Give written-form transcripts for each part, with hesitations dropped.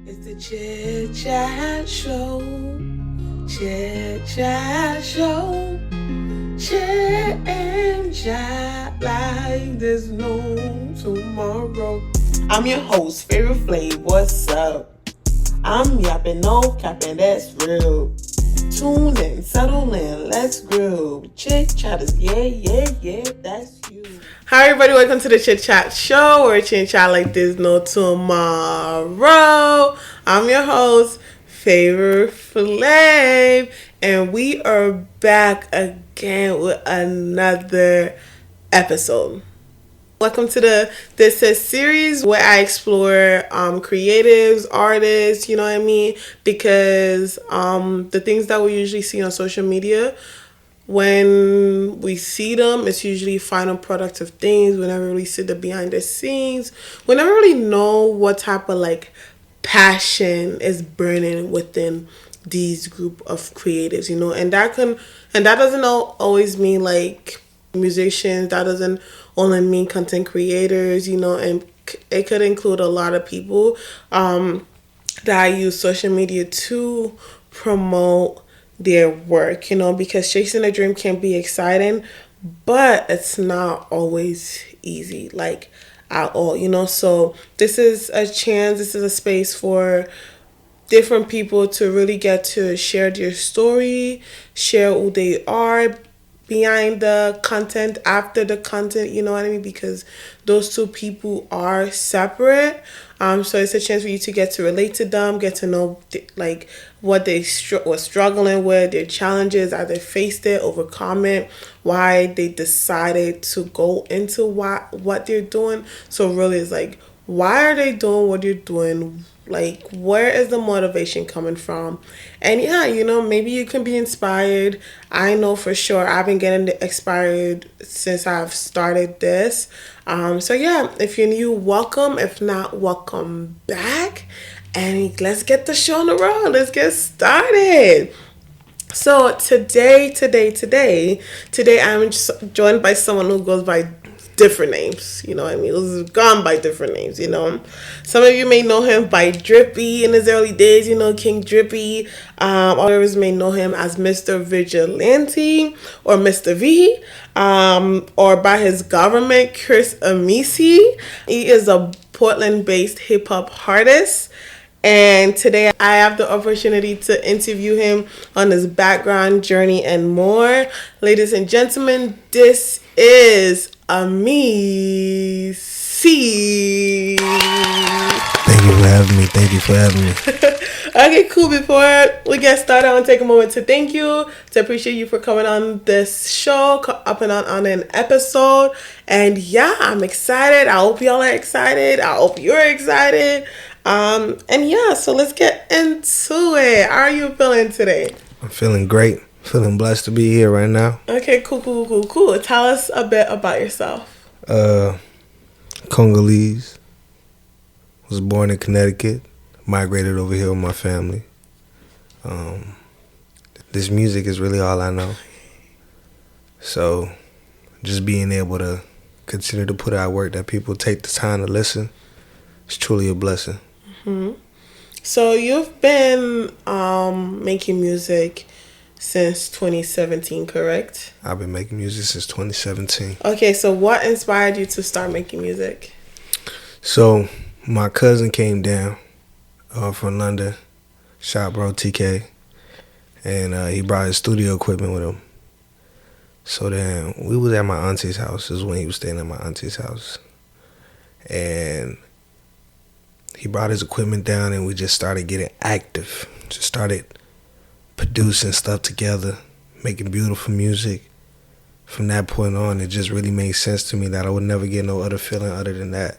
It's the Chit Chat Show. Chit Chat Show. Chit and chat like there's no tomorrow. I'm your host, Favorite Flav. What's up? I'm yapping, no capping, that's real. Tune in, settle in, let's grill. Chit Chatters, yeah, that's you. Hi everybody, welcome to the Chit Chat Show, where Chit Chat like there's no tomorrow. I'm your host, Favorite Flav, and we are back again with another episode. Welcome to this series where I explore creatives, artists, you know what I mean? Because the things that we usually see on social media, when we see them, it's usually final products of things. We never really see the behind the scenes. We never really know what type of passion is burning within these group of creatives, you know, and that doesn't always mean musicians. That doesn't only mean content creators, you know, and it could include a lot of people that use social media to promote their work, you know, because chasing a dream can be exciting, but it's not always easy, at all, you know. So this is a space for different people to really get to share their story, share who they are behind the content, after the content, you know what I mean? Because those two people are separate. So it's a chance for you to get to relate to them, get to know what they were struggling with, their challenges, how they faced it, overcome it, why they decided to go into what they're doing. So really it's why are they doing what they're doing? Where is the motivation coming from? And yeah, you know, maybe you can be inspired. I know for sure I've been getting inspired since I've started this. So yeah, if you're new, welcome. If not, welcome back. And let's get the show on the road. Let's get started. So today, I'm joined by someone who goes by different names, you know what I mean? Who's gone by different names, you know. Some of you may know him by Drippy in his early days, you know, King Drippy. Others may know him as Mr. Vigilante or Mr. V, or by his government, Chris Amisi. He is a Portland-based hip-hop artist. And today I have the opportunity to interview him on his background, journey, and more. Ladies and gentlemen, this is Amisi. Thank you for having me. Okay, cool. Before we get started, I want to take a moment to thank you, to appreciate you for coming on this show, up and on an episode. And yeah, I'm excited. I hope y'all are excited. I hope you're excited. And yeah, so let's get into it. How are you feeling today? I'm feeling great. Feeling blessed to be here right now. Okay, cool. Tell us a bit about yourself. Congolese. Was born in Connecticut. Migrated over here with my family. This music is really all I know. So, just being able to continue to put out work that people take the time to listen, it's truly a blessing. Mm-hmm. So you've been making music since 2017, correct? I've been making music since 2017. Okay, so what inspired you to start making music? So my cousin came down from London, shot bro TK, and he brought his studio equipment with him. So then we was at my auntie's house. This is when he was staying at my auntie's house. And he brought his equipment down and we just started getting active. Just started producing stuff together, making beautiful music. From that point on, it just really made sense to me that I would never get no other feeling other than that.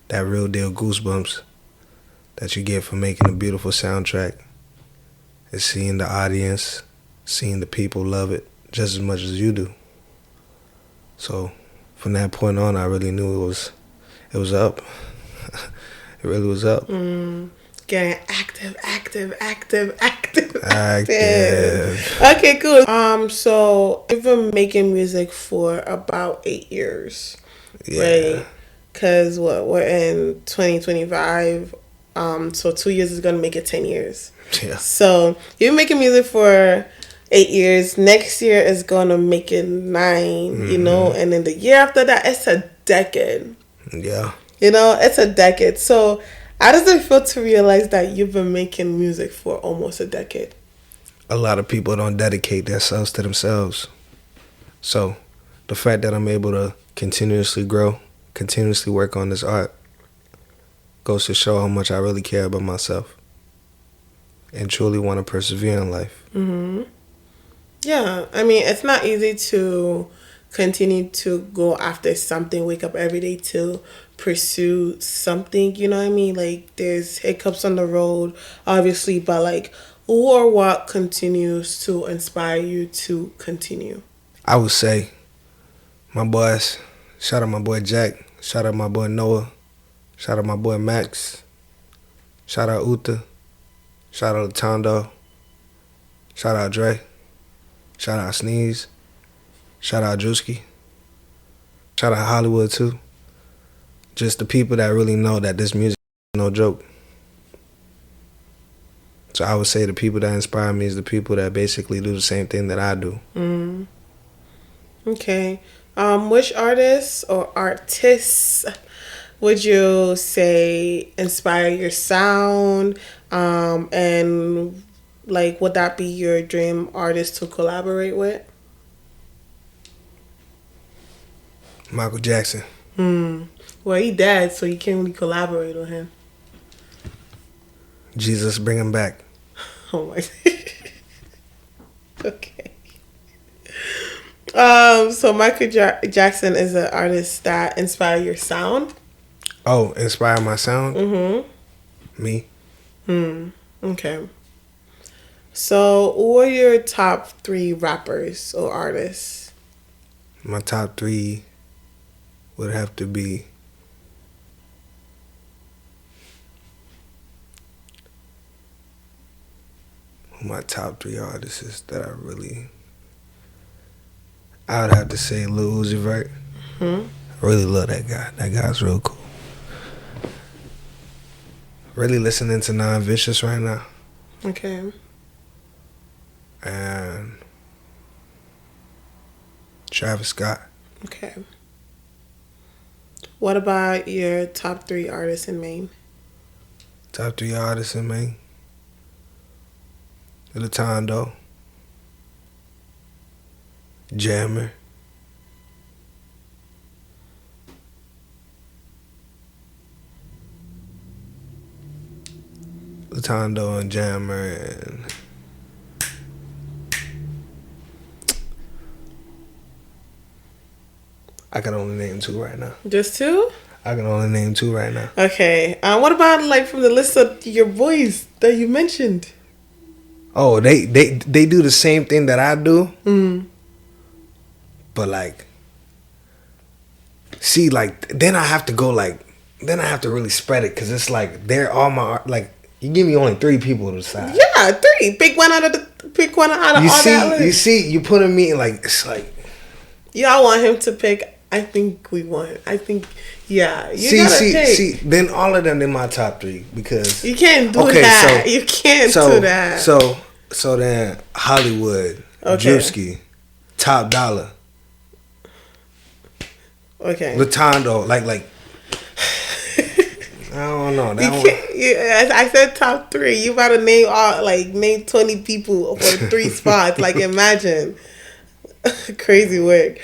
That real deal goosebumps that you get from making a beautiful soundtrack. And seeing the audience, seeing the people love it just as much as you do. So from that point on, I really knew it was up. It really was up. Getting active. Okay, cool. So you've been making music for about 8 years, Yeah. right? Because we're in 2025. So 2 years is gonna make it 10 years. Yeah. So you've been making music for 8 years. Next year is gonna make it 9. You know, and then the year after that, it's a decade. Yeah. You know, it's a decade. So how does it feel to realize that you've been making music for almost a decade? A lot of people don't dedicate themselves to themselves. So the fact that I'm able to continuously grow, continuously work on this art, goes to show how much I really care about myself and truly want to persevere in life. Yeah, I mean, it's not easy to continue to go after something, wake up every day to pursue something, you know what I mean? Like, there's hiccups on the road, obviously, but like, who or what continues to inspire you to continue? I would say my boys, shout out my boy Jack, shout out my boy Noah, shout out my boy Max, shout out Uta, shout out Tondo, shout out Dre, shout out Sneeze, shout out Drewski, shout out Hollywood too. Just the people that really know that this music is no joke. So I would say the people that inspire me is the people that basically do the same thing that I do. Okay. Which artists or artists would you say inspire your sound? And like, would that be your dream artist to collaborate with? Michael Jackson. Well, he dead, so you can't really collaborate with him. Jesus, bring him back. Oh my. Okay. So Michael Jackson is an artist that inspire your sound. Oh, inspire my sound? Me. Okay. So, who are your top 3 rappers or artists? My top 3 would have to be my top 3 artists is that I would have to say Lil Uzi Vert. I really love that guy. That guy's real cool. Really listening to Non-Vicious right now. Okay. And Travis Scott. Okay. What about your top 3 artists in Maine? Top 3 artists in Maine. Latondo. Jammer. Latondo and Jammer and I can only name 2 right now. Just 2? I can only name 2 right now. Okay. What about like from the list of your boys that you mentioned? Oh, they do the same thing that I do. But like, see, like then I have to go like, then I have to really spread it because it's like they're all my like. You give me only 3 people to decide. Yeah, 3. Pick one out of all that list. You see, you putting me in like it's like. Y'all want him to pick. I think we want. I think, yeah. You gotta pick. See. Then all of them in my top 3 because You can't do that. You can't do that. So then Hollywood, Drewski, Top Dollar, Latondo, like. I don't know. I said top 3. You about to name 20 people for 3 spots. Like, imagine. Crazy work.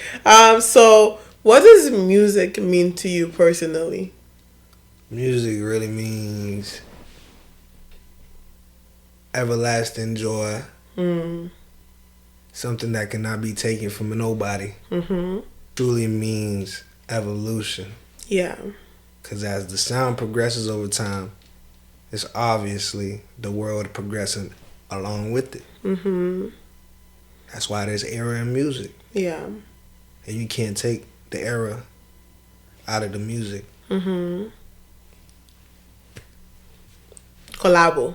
So what does music mean to you personally? Music really means everlasting joy. Something that cannot be taken from nobody. Truly means evolution. Yeah. Because as the sound progresses over time, it's obviously the world progressing along with it. That's why there's era in music. Yeah. And you can't take the era out of the music. Collabo.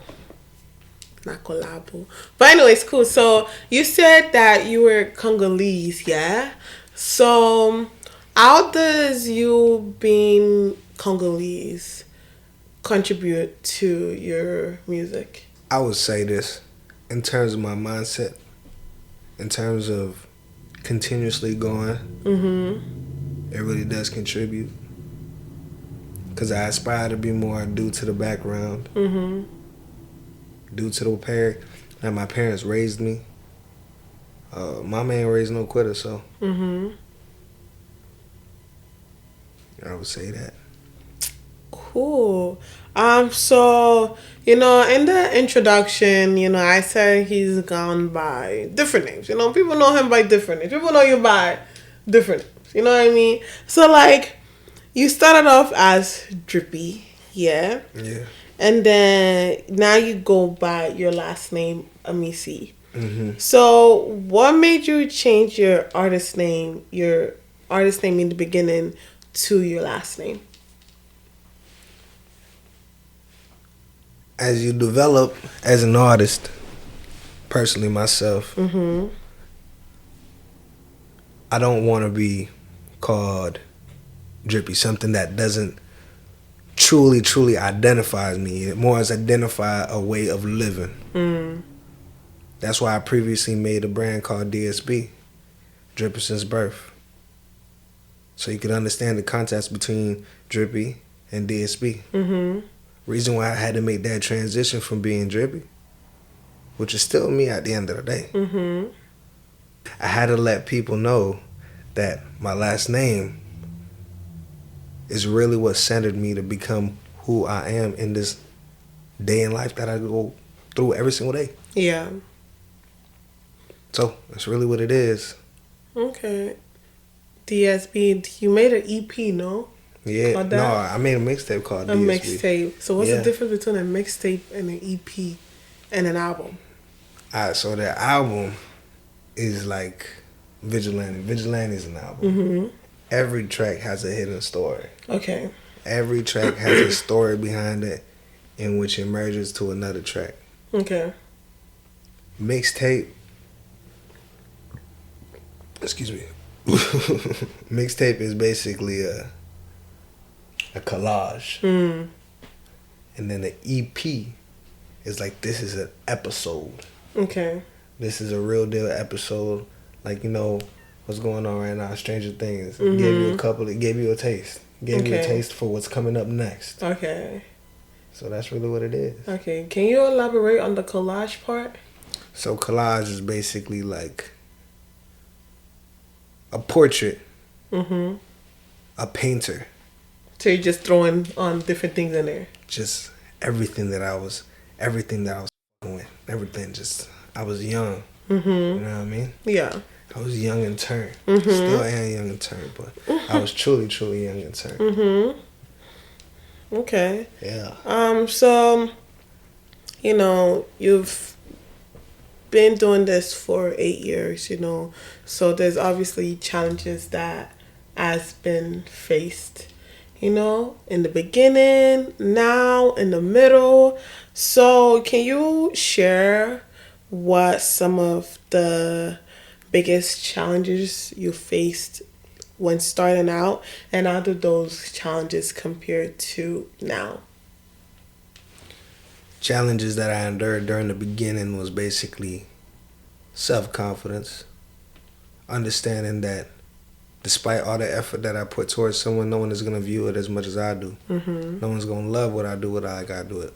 Not collabo. But anyways, cool. So you said that you were Congolese, yeah? So how does you being Congolese contribute to your music? I would say this in terms of my mindset, in terms of continuously going, it really does contribute. Because I aspire to be more due to the background, due to the parent that my parents raised me. Mama ain't raised no quitter, so I would say that. Cool. So, in the introduction, I said he's gone by different names. People know him by different names. People know you by different names. You know what I mean? So, like, you started off as Drippy, yeah? Yeah. And then now you go by your last name, Amisi. So, what made you change your artist name in the beginning to your last name? As you develop as an artist, personally myself, I don't want to be called Drippy, something that doesn't truly identifies me. It more as identify a way of living. That's why I previously made a brand called DSB, Drippy Since Birth. So you can understand the contrast between Drippy and DSB. Reason why I had to make that transition from being Drippy, which is still me at the end of the day. I had to let people know that my last name is really what centered me to become who I am in this day in life that I go through every single day. Yeah. So that's really what it is. Okay. DSB, you made an EP, no? Yeah. No, I made a mixtape called a DSB. Mixtape. So what's the difference between a mixtape and an EP and an album? Alright, so the album is like Vigilante. Vigilante is an album. Every track has a hidden story. Okay. Every track has a story behind it in which it merges to another track. Okay. Mixtape. Excuse me. Mixtape is basically a collage. And then the EP is like, this is an episode. Okay. This is a real deal episode. Like, what's going on right now, Stranger Things. Gave you gave you a taste. Gave you a taste for what's coming up next. Okay. So that's really what it is. Okay. Can you elaborate on the collage part? So collage is basically like a portrait. A painter. So you're just throwing on different things in there? Just everything that I was with. Everything I was young. You know what I mean? Yeah. I was young in turn. Still am young in turn, but I was truly young in turn. Okay. Yeah. So, you've been doing this for 8 years, so there's obviously challenges that has been faced, in the beginning, now, in the middle. So can you share what some of the biggest challenges you faced when starting out, and how do those challenges compare to now? Challenges that I endured during the beginning was basically self-confidence, understanding that despite all the effort that I put towards someone, no one is going to view it as much as I do. No one's going to love what I do, like I do it.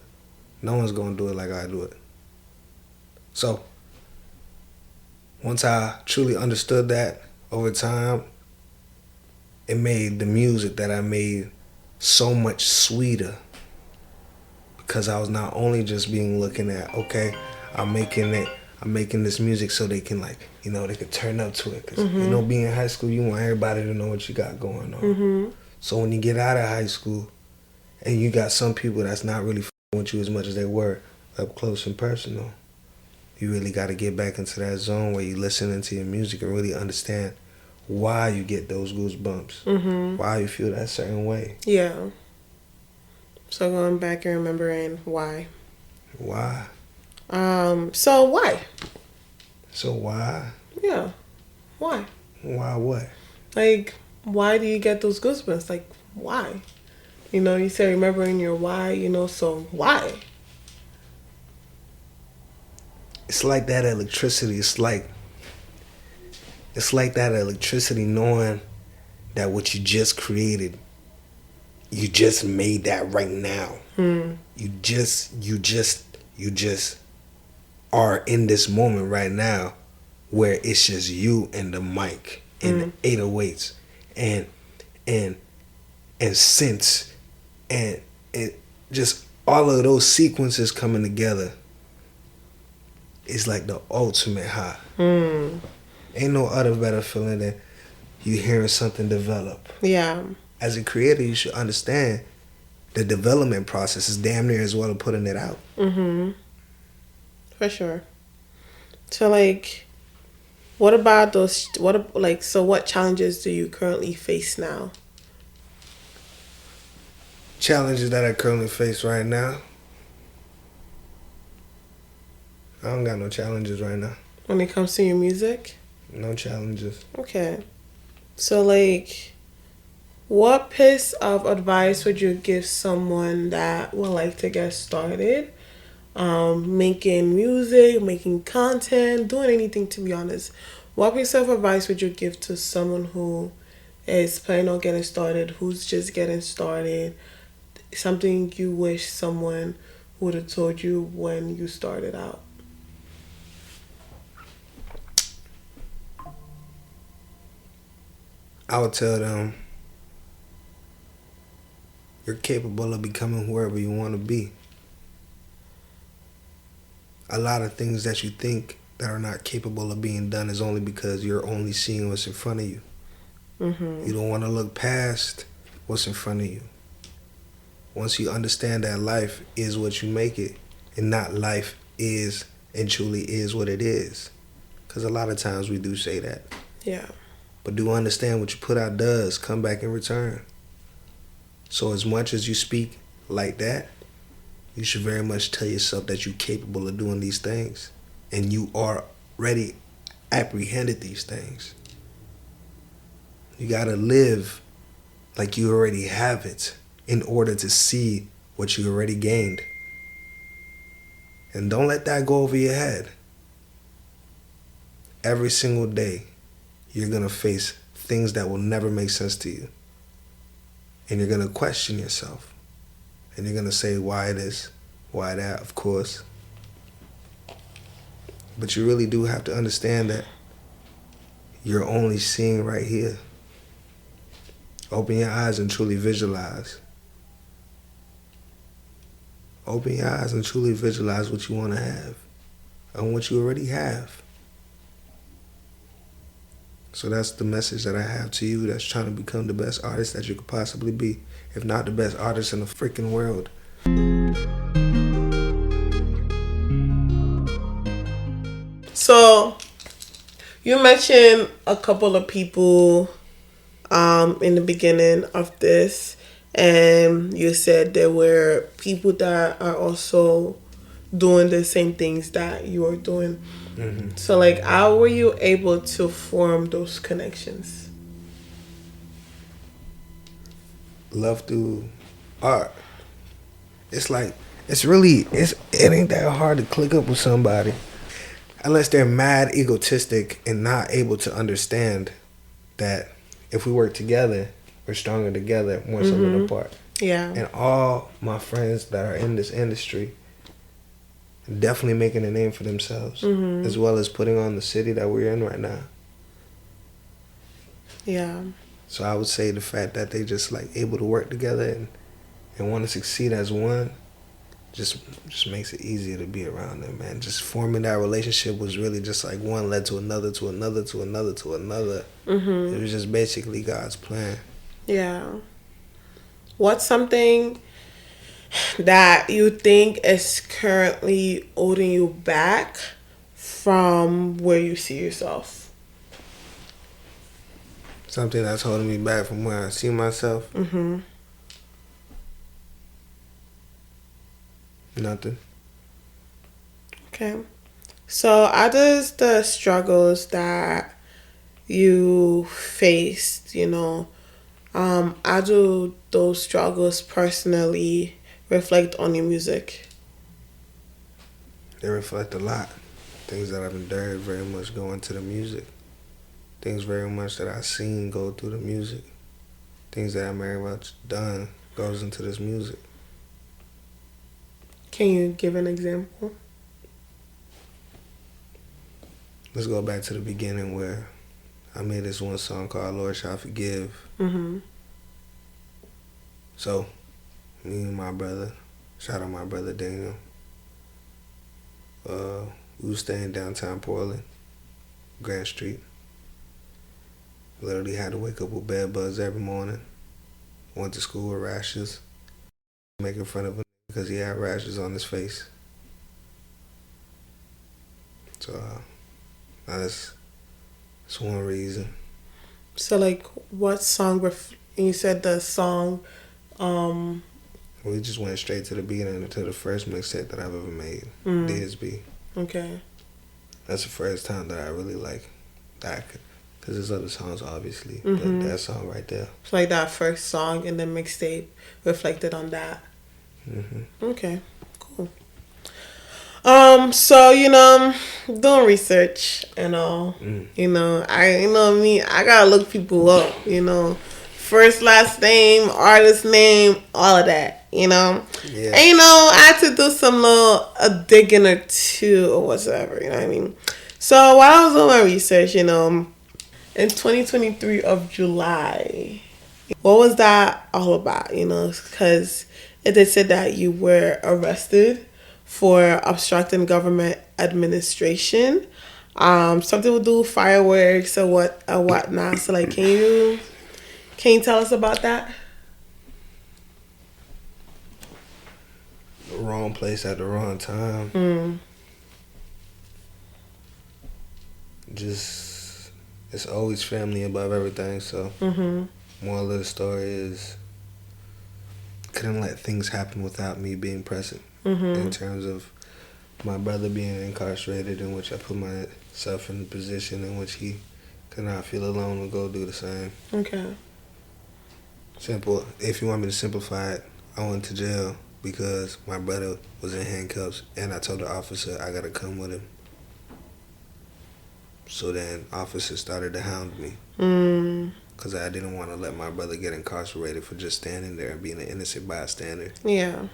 No one's going to do it like I do it. So, once I truly understood that over time, it made the music that I made so much sweeter. Because I was not only just looking at, okay, I'm making this music so they can they could turn up to it. Because, being in high school, you want everybody to know what you got going on. So when you get out of high school and you got some people that's not really f***ing with you as much as they were up close and personal, you really got to get back into that zone where you listening to your music and really understand why you get those goosebumps, why you feel that certain way. Yeah. So going back and remembering why. Why? So why? So why? Yeah. Why? Why what? Like, why do you get those goosebumps? Like, why? You know, you said remembering your why, you know, so why? It's like that electricity. It's like that electricity, knowing that what you just created, you just made that right now. You just are in this moment right now where it's just you and the mic and the 808s and synths and just all of those sequences coming together. It's like the ultimate high. Ain't no other better feeling than you hearing something develop. Yeah. As a creator, you should understand the development process is damn near as well as putting it out. For sure. So, like, what about those, what challenges do you currently face now? Challenges that I currently face right now? I don't got no challenges right now. When it comes to your music? No challenges. Okay. So, like, what piece of advice would you give someone that would like to get started? Making music, making content, doing anything, to be honest. What piece of advice would you give to someone who is planning on getting started, who's just getting started? Something you wish someone would have told you when you started out? I would tell them, you're capable of becoming whoever you want to be. A lot of things that you think that are not capable of being done is only because you're only seeing what's in front of you. You don't want to look past what's in front of you. Once you understand that life is what you make it, and not life is and truly is what it is. Because a lot of times we do say that. Yeah. But do understand what you put out does come back in return. So as much as you speak like that, you should very much tell yourself that you're capable of doing these things. And you are already apprehended these things. You gotta live like you already have it in order to see what you already gained. And don't let that go over your head. Every single day, you're gonna face things that will never make sense to you. And you're gonna question yourself. And you're gonna say, why this, why that, of course. But you really do have to understand that you're only seeing right here. Open your eyes and truly visualize. Open your eyes and truly visualize what you want to have and what you already have. So that's the message that I have to you that's trying to become the best artist that you could possibly be, if not the best artist in the freaking world. So, you mentioned a couple of people in the beginning of this, and you said there were people that are also doing the same things that you are doing. So, like, how were you able to form those connections? Love through art. It's like, it ain't that hard to click up with somebody. Unless they're mad egotistic and not able to understand that if we work together, we're stronger together, more so than apart. Yeah. And all my friends that are in this industry definitely making a name for themselves, as well as putting on the city that we're in right now. Yeah. So I would say the fact that they just like able to work together and want to succeed as one just makes it easier to be around them, man. Just forming that relationship was really just like one led to another, to another, to another, to another. It was just basically God's plan. Yeah. What's something that you think is currently holding you back from where you see yourself? Something that's holding me back from where I see myself? Nothing. Okay. So, are those the struggles that you faced, you know, How do those struggles personally reflect on your music? They reflect a lot. Things that I've endured very much go into the music. Things very much that I've seen go through the music. Things that I very much done goes into this music. Can you give an example? Let's go back to the beginning where I made this one song called Lord Shall Forgive. Mm-hmm. So, me and my brother, shout out my brother Daniel, we was staying downtown Portland, Grand Street. Literally had to wake up with bed bugs every morning. Went to school with rashes. Making fun of him because he had rashes on his face. So, that's one reason. So, like, what song? You said the song. We just went straight to the beginning, to the first mixtape that I've ever made, DSB. Okay. That's the first time that I really like that. Because there's other songs, obviously, Mm-hmm. but that song right there. It's like that first song and the mixtape reflected on that. Mm-hmm. Okay, cool. So doing research and all. I gotta look people up. First, last name, artist name, all of that. Yeah. And I had to do some little digging or two or whatever. You know what I mean? So while I was doing my research, in 2023 of July, what was that all about? Because they said that you were arrested for obstructing government administration, something to do with fireworks or whatnot. So, like, can you tell us about that? The wrong place at the wrong time. Just, it's always family above everything. So, moral of the story is, couldn't let things happen without me being present. In terms of my brother being incarcerated, in which I put myself in a position in which he could not feel alone or go do the same. Okay. Simple. If you want me to simplify it, I went to jail because my brother was in handcuffs, and I told the officer I gotta come with him. So then officers started to hound me because I didn't want to let my brother get incarcerated for just standing there and being an innocent bystander. Yeah.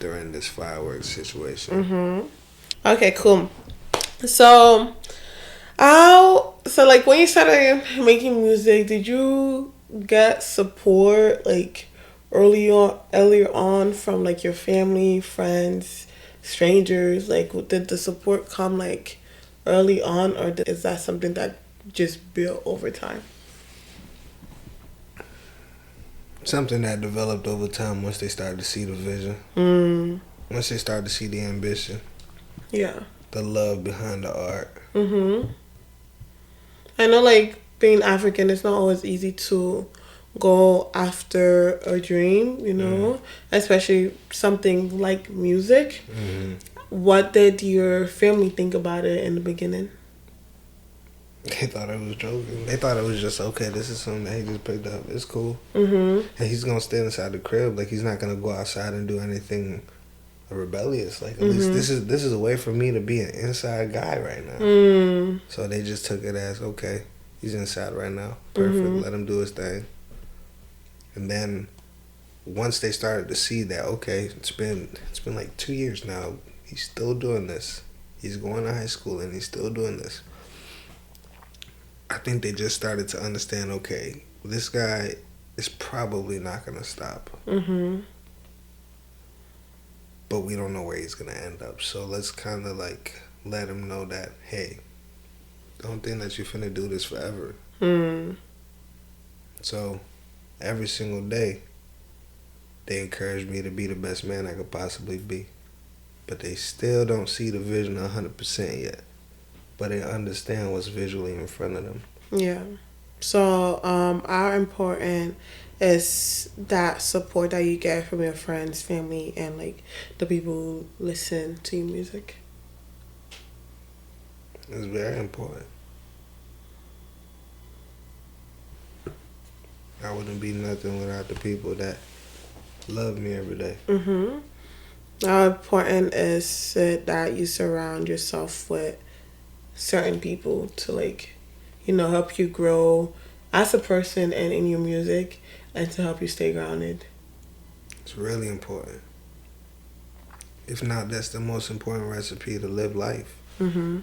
During this fireworks situation. Okay, cool. So, like, when you started making music, did you get support like earlier on from like your family, friends, strangers? Like, did the support come like early on, or is that something that just built over time? Something that developed over time once they started to see the vision. Once they started to see the ambition. Yeah. The love behind the art. I know, like, being African, it's not always easy to go after a dream, especially something like music. What did your family think about it in the beginning? They thought I was joking. They thought it was just, okay, this is something that he just picked up. It's cool. And he's going to stay inside the crib. Like, he's not going to go outside and do anything rebellious. Like, at least this is a way for me to be an inside guy right now. So they just took it as, okay, he's inside right now. Perfect. Let him do his thing. And then once they started to see that, okay, it's been like 2 years now. He's still doing this. He's going to high school and he's still doing this. I think they just started to understand, okay, this guy is probably not going to stop. But we don't know where he's going to end up. So let's kind of like let him know that, hey, don't think that you're finna do this forever. So every single day, they encourage me to be the best man I could possibly be. But they still don't see the vision 100% yet. But they understand what's visually in front of them. Yeah. So, how important is that support that you get from your friends, family, and like the people who listen to your music? It's very important. I wouldn't be nothing without the people that love me every day. Mm-hmm. How important is it that you surround yourself with certain people to, like, help you grow as a person and in your music, and to help you stay grounded? It's really important. If not, that's the most important recipe to live life. Mm-hmm.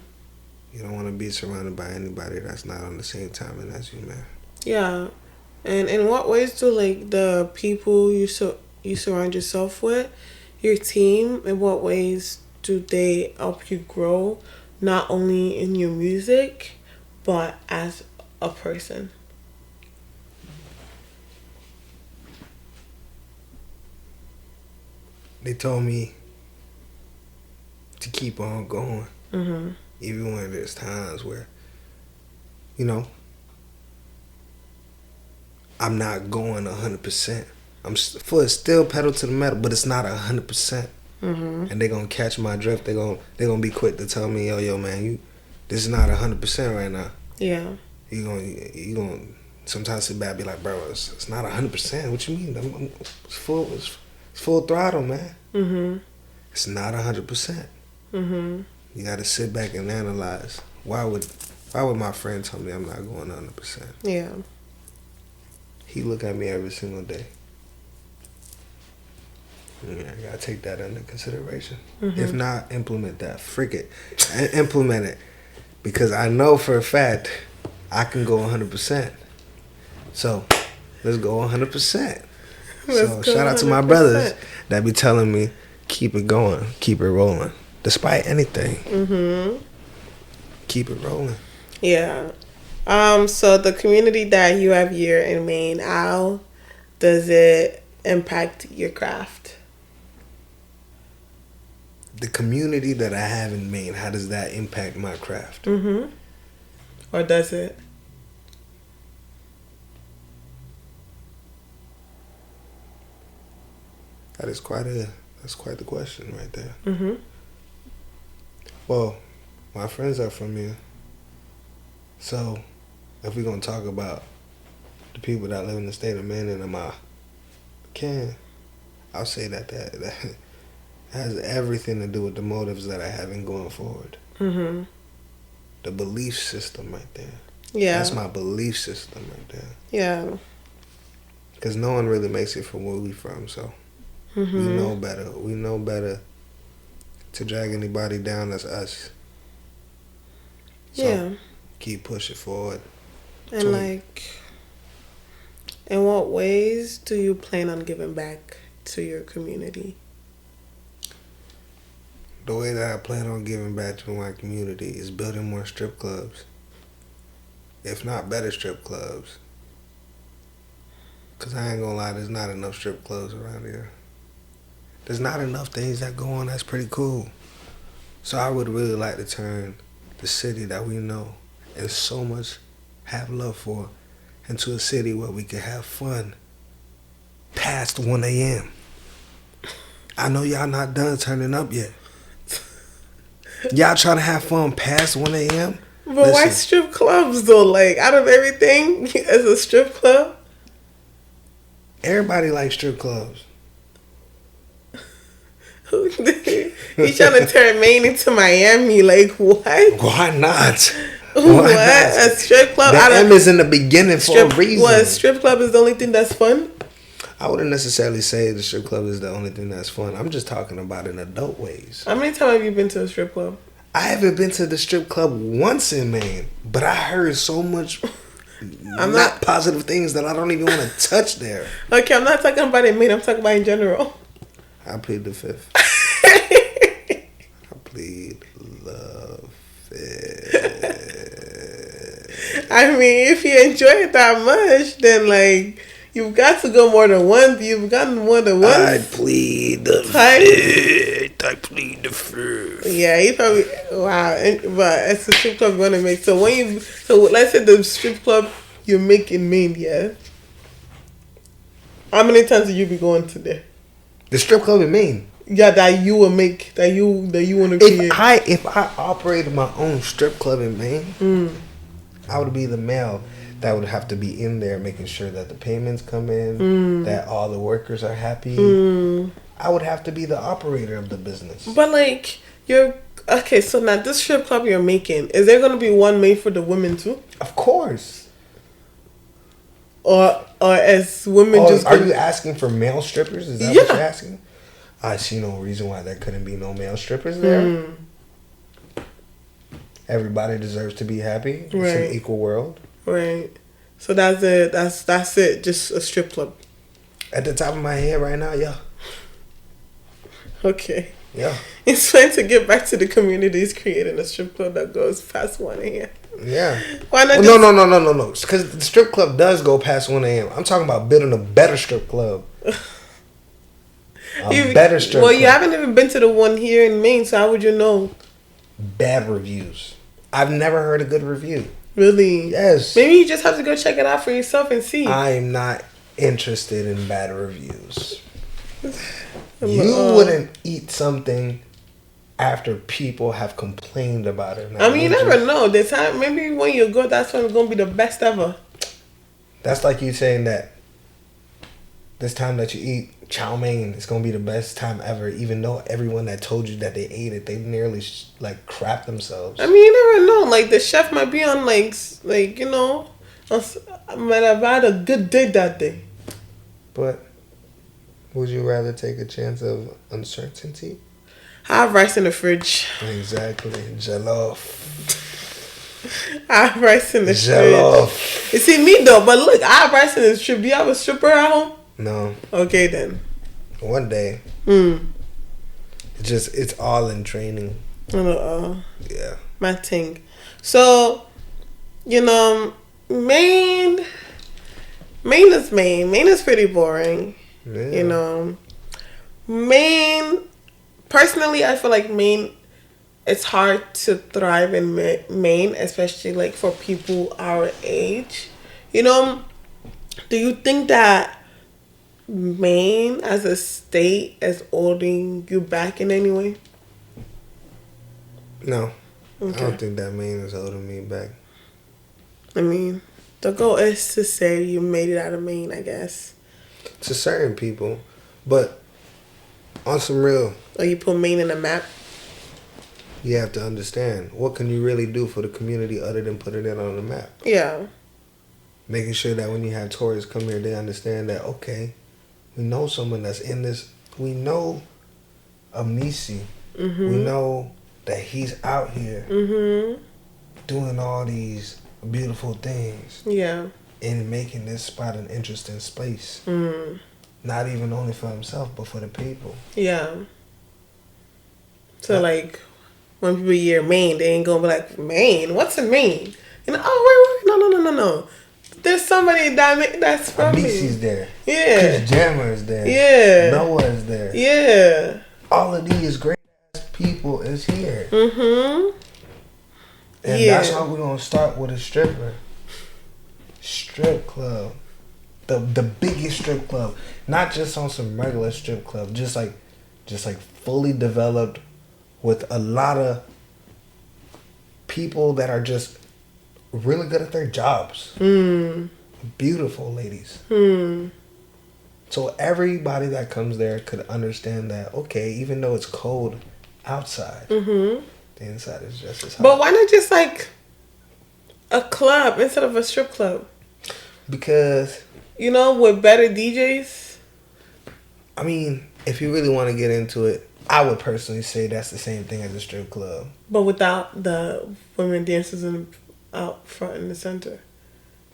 You don't want to be surrounded by anybody that's not on the same timing as you, man. Yeah. And in what ways do, like, the people you surround yourself with, your team, in what ways do they help you grow, not only in your music, but as a person? They told me to keep on going. Mm-hmm. Even when there's times where, I'm not going 100%. I'm still pedal to the metal, but it's not 100%. Mm-hmm. And they're going to catch my drift. They're gonna be quick to tell me, yo, man, this is not 100% right now. Yeah. You gonna sometimes sit back and be like, bro, it's not 100%. What you mean? It's full throttle, man. Mm-hmm. It's not 100%. Mm-hmm. You got to sit back and analyze. Why would my friend tell me I'm not going 100%? Yeah. He look at me every single day. Yeah, I gotta take that under consideration. Mm-hmm. If not, implement that. Frick it. Implement it. Because I know for a fact I can go 100%. So, let's go 100%. So, shout out to my brothers that be telling me, keep it going, keep it rolling. Despite anything. Mm-hmm. Keep it rolling. Yeah. So the community that you have here in Maine, how does it impact your craft? The community that I have in Maine, how does that impact my craft? Mm-hmm. Or does it? That's quite the question right there. Mm-hmm. Well, my friends are from here. So, if we're going to talk about the people that live in the state of Maine and I'll say that has everything to do with the motives that I have in going forward. Mm-hmm. The belief system right there. Yeah. That's my belief system right there. Yeah. Because no one really makes it from where we from, so Mm-hmm. we know better. We know better to drag anybody down as us. So, yeah. keep pushing forward. And in what ways do you plan on giving back to your community? The way that I plan on giving back to my community is building more strip clubs. If not better strip clubs. Because I ain't gonna lie, there's not enough strip clubs around here. There's not enough things that go on that's pretty cool. So I would really like to turn the city that we know and so much have love for into a city where we can have fun past 1 a.m. I know y'all not done turning up yet. Y'all trying to have fun past 1 a.m.? But why strip clubs though? Like, out of everything, as a strip club? Everybody likes strip clubs. You trying to turn Maine into Miami? Like, what? Why not? What? A strip club? The M is in the beginning for a reason. What, a strip club is the only thing that's fun? I wouldn't necessarily say the strip club is the only thing that's fun. I'm just talking about in adult ways. How many times have you been to a strip club? I haven't been to the strip club once in Maine, but I heard so much not positive things that I don't even want to touch there. Okay, I'm not talking about in Maine. I'm talking about in general. I plead the fifth. I plead the fifth. I mean, if you enjoy it that much, then like you've got to go more than once. You've gotten more than once. I plead the fifth. I plead the fifth. Yeah, you probably but it's a strip club you want to make. So let's say the strip club you make in Maine, yeah. How many times will you be going to there? The strip club in Maine. Yeah, that you will make, that you want to create. If I operated my own strip club in Maine, I would be the male that would have to be in there making sure that the payments come in, that all the workers are happy. I would have to be the operator of the business. But like okay, so now this strip club you're making, is there gonna be one made for the women too? Of course. Or as women are you asking for male strippers? Is that what you're asking? I see no reason why there couldn't be no male strippers there. Everybody deserves to be happy. It's an equal world. Right. So that's it. That's it. Just a strip club. At the top of my head right now, yeah. Okay. Yeah. It's trying to get back to the communities creating a strip club that goes past 1 a.m. Yeah. Why not? No. Because the strip club does go past 1 a.m. I'm talking about building a better strip club. Better strip club. Well, you haven't even been to the one here in Maine, so how would you know? Bad reviews. I've never heard a good review. Really? Yes. Maybe you just have to go check it out for yourself and see. I'm not interested in bad reviews. You wouldn't eat something after people have complained about it. I mean, you never know. The time, maybe when you go, that's when it's going to be the best ever. That's like you saying that this time that you eat chow mein is going to be the best time ever, even though everyone that told you that they ate it, they nearly crap themselves. I mean, you never know. Like, the chef might be on, like you know, might have had a good day that day. But would you rather take a chance of uncertainty? I have rice in the fridge. Exactly. Jollof. I have rice in the Jollof. fridge. You see me though, but look, I have rice in the strip. Do you have a stripper at home? No. Okay then. One day. It's all in training. Yeah. My thing. So, you know, Maine is Maine. Maine is pretty boring. Yeah. You know, Maine. Personally, I feel like Maine. It's hard to thrive in Maine, especially like for people our age. You know, do you think that Maine as a state is holding you back in any way? No. Okay. I don't think that Maine is holding me back. I mean, the goal is to say you made it out of Maine, I guess. To certain people. But on some real... Or you put Maine in a map? You have to understand, what can you really do for the community other than putting it on the map? Yeah. Making sure that when you have tourists come here, they understand that, okay, we know someone that's in this. We know Amisi. Mm-hmm. We know that he's out here doing all these beautiful things. Yeah. And making this spot an interesting space. Mm. Not even only for himself, but for the people. Yeah. So, like, when people hear Maine, they ain't gonna be like, Maine? What's in Maine? You know, oh, wait. No. There's somebody that's from Amisi's there. Yeah. Chris Jammer is there. Yeah. Noah is there. Yeah. All of these great ass people is here. Mm-hmm. And that's how we're gonna start with a stripper. Strip club. The biggest strip club. Not just on some regular strip club. Just like fully developed with a lot of people that are just really good at their jobs. Beautiful ladies. So everybody that comes there could understand that, okay, even though it's cold outside, the inside is just as hot. But why not just like a club instead of a strip club? Because, you know, with better DJs? I mean, if you really want to get into it, I would personally say that's the same thing as a strip club. But without the women dancers out front in the center.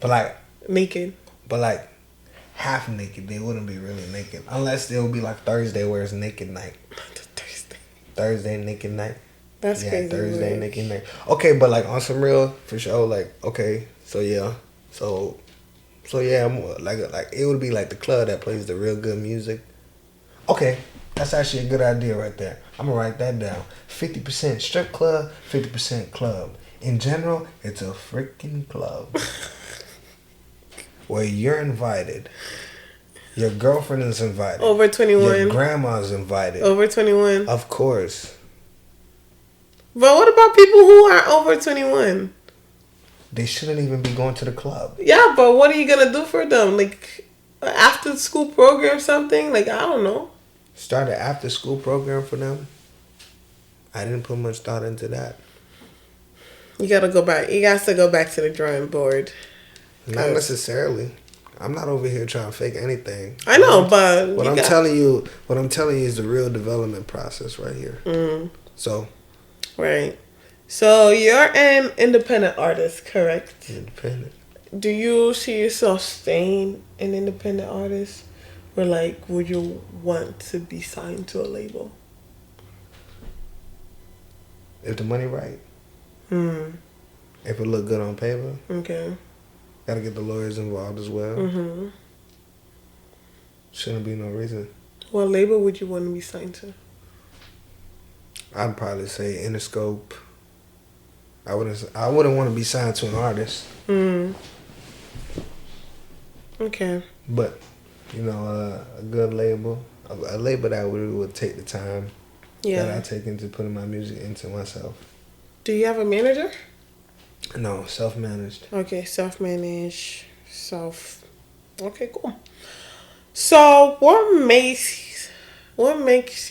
But like... naked. But like, half naked. They wouldn't be really naked. Unless it would be like Thursday where it's naked night. Thursday naked night. That's crazy. Thursday naked night. Okay, but like on some real, for sure, like, okay, so yeah. So yeah, like it would be like the club that plays the real good music. Okay, that's actually a good idea right there. I'm gonna write that down. 50% strip club, 50% club. In general, it's a freaking club where you're invited. Your girlfriend is invited. Over 21. Your grandma's invited. Over 21. Of course. But what about people who aren't over 21? They shouldn't even be going to the club. Yeah, but what are you gonna do for them? Like, after school program, something? Like, I don't know. Start an after school program for them. I didn't put much thought into that. You gotta go back. You got to go back to the drawing board. Not necessarily. I'm not over here trying to fake anything. I know, but what I'm telling you is the real development process right here. Mm. So, right. So you're an independent artist, correct? Independent. Do you see yourself staying an independent artist, or like, would you want to be signed to a label? If the money right. Hmm. If it look good on paper. Okay. Gotta get the lawyers involved as well. Mm-hmm. Shouldn't be no reason. What label would you want to be signed to? I'd probably say Interscope. I wouldn't want to be signed to an artist. Mm. Okay. But, a good label. A label that would take the time that I take into putting my music into myself. Do you have a manager? No, self-managed. Okay, self-managed. Okay, cool. So, what makes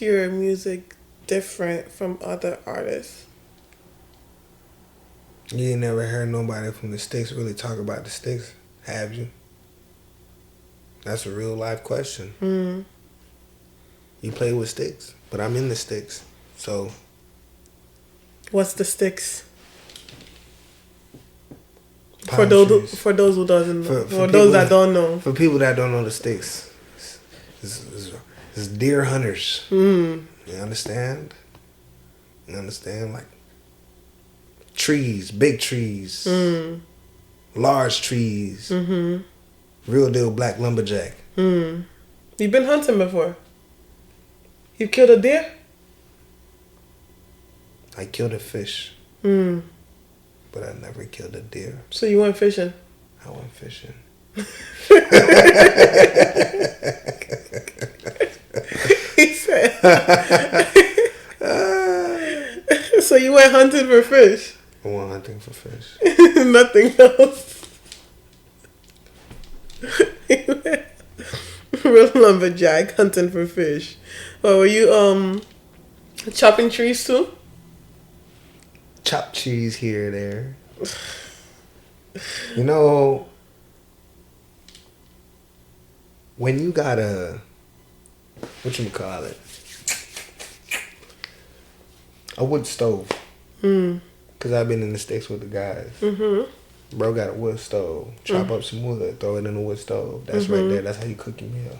your music different from other artists? You ain't never heard nobody from the sticks really talk about the sticks, have you? That's a real life question. Mm. You play with sticks, but I'm in the sticks, so. What's the sticks? For those who doesn't know, for those that don't know, for people that don't know the sticks, it's deer hunters. Mm. You understand? Like trees, big trees, large trees, real deal black lumberjack. Mm. You've been hunting before? You've killed a deer? I killed a fish. Mm. But I never killed a deer. So you went fishing? I went fishing. He said. So you went hunting for fish? I went hunting for fish. Nothing else. Real lumberjack hunting for fish. Well, were you chopping trees too? Chop cheese here or there. You know, when you got a wood stove. Cause I've been in the sticks with the guys. Mm-hmm. Bro got a wood stove. Chop up some wood, throw it in the wood stove. That's right there. That's how you cook your meal.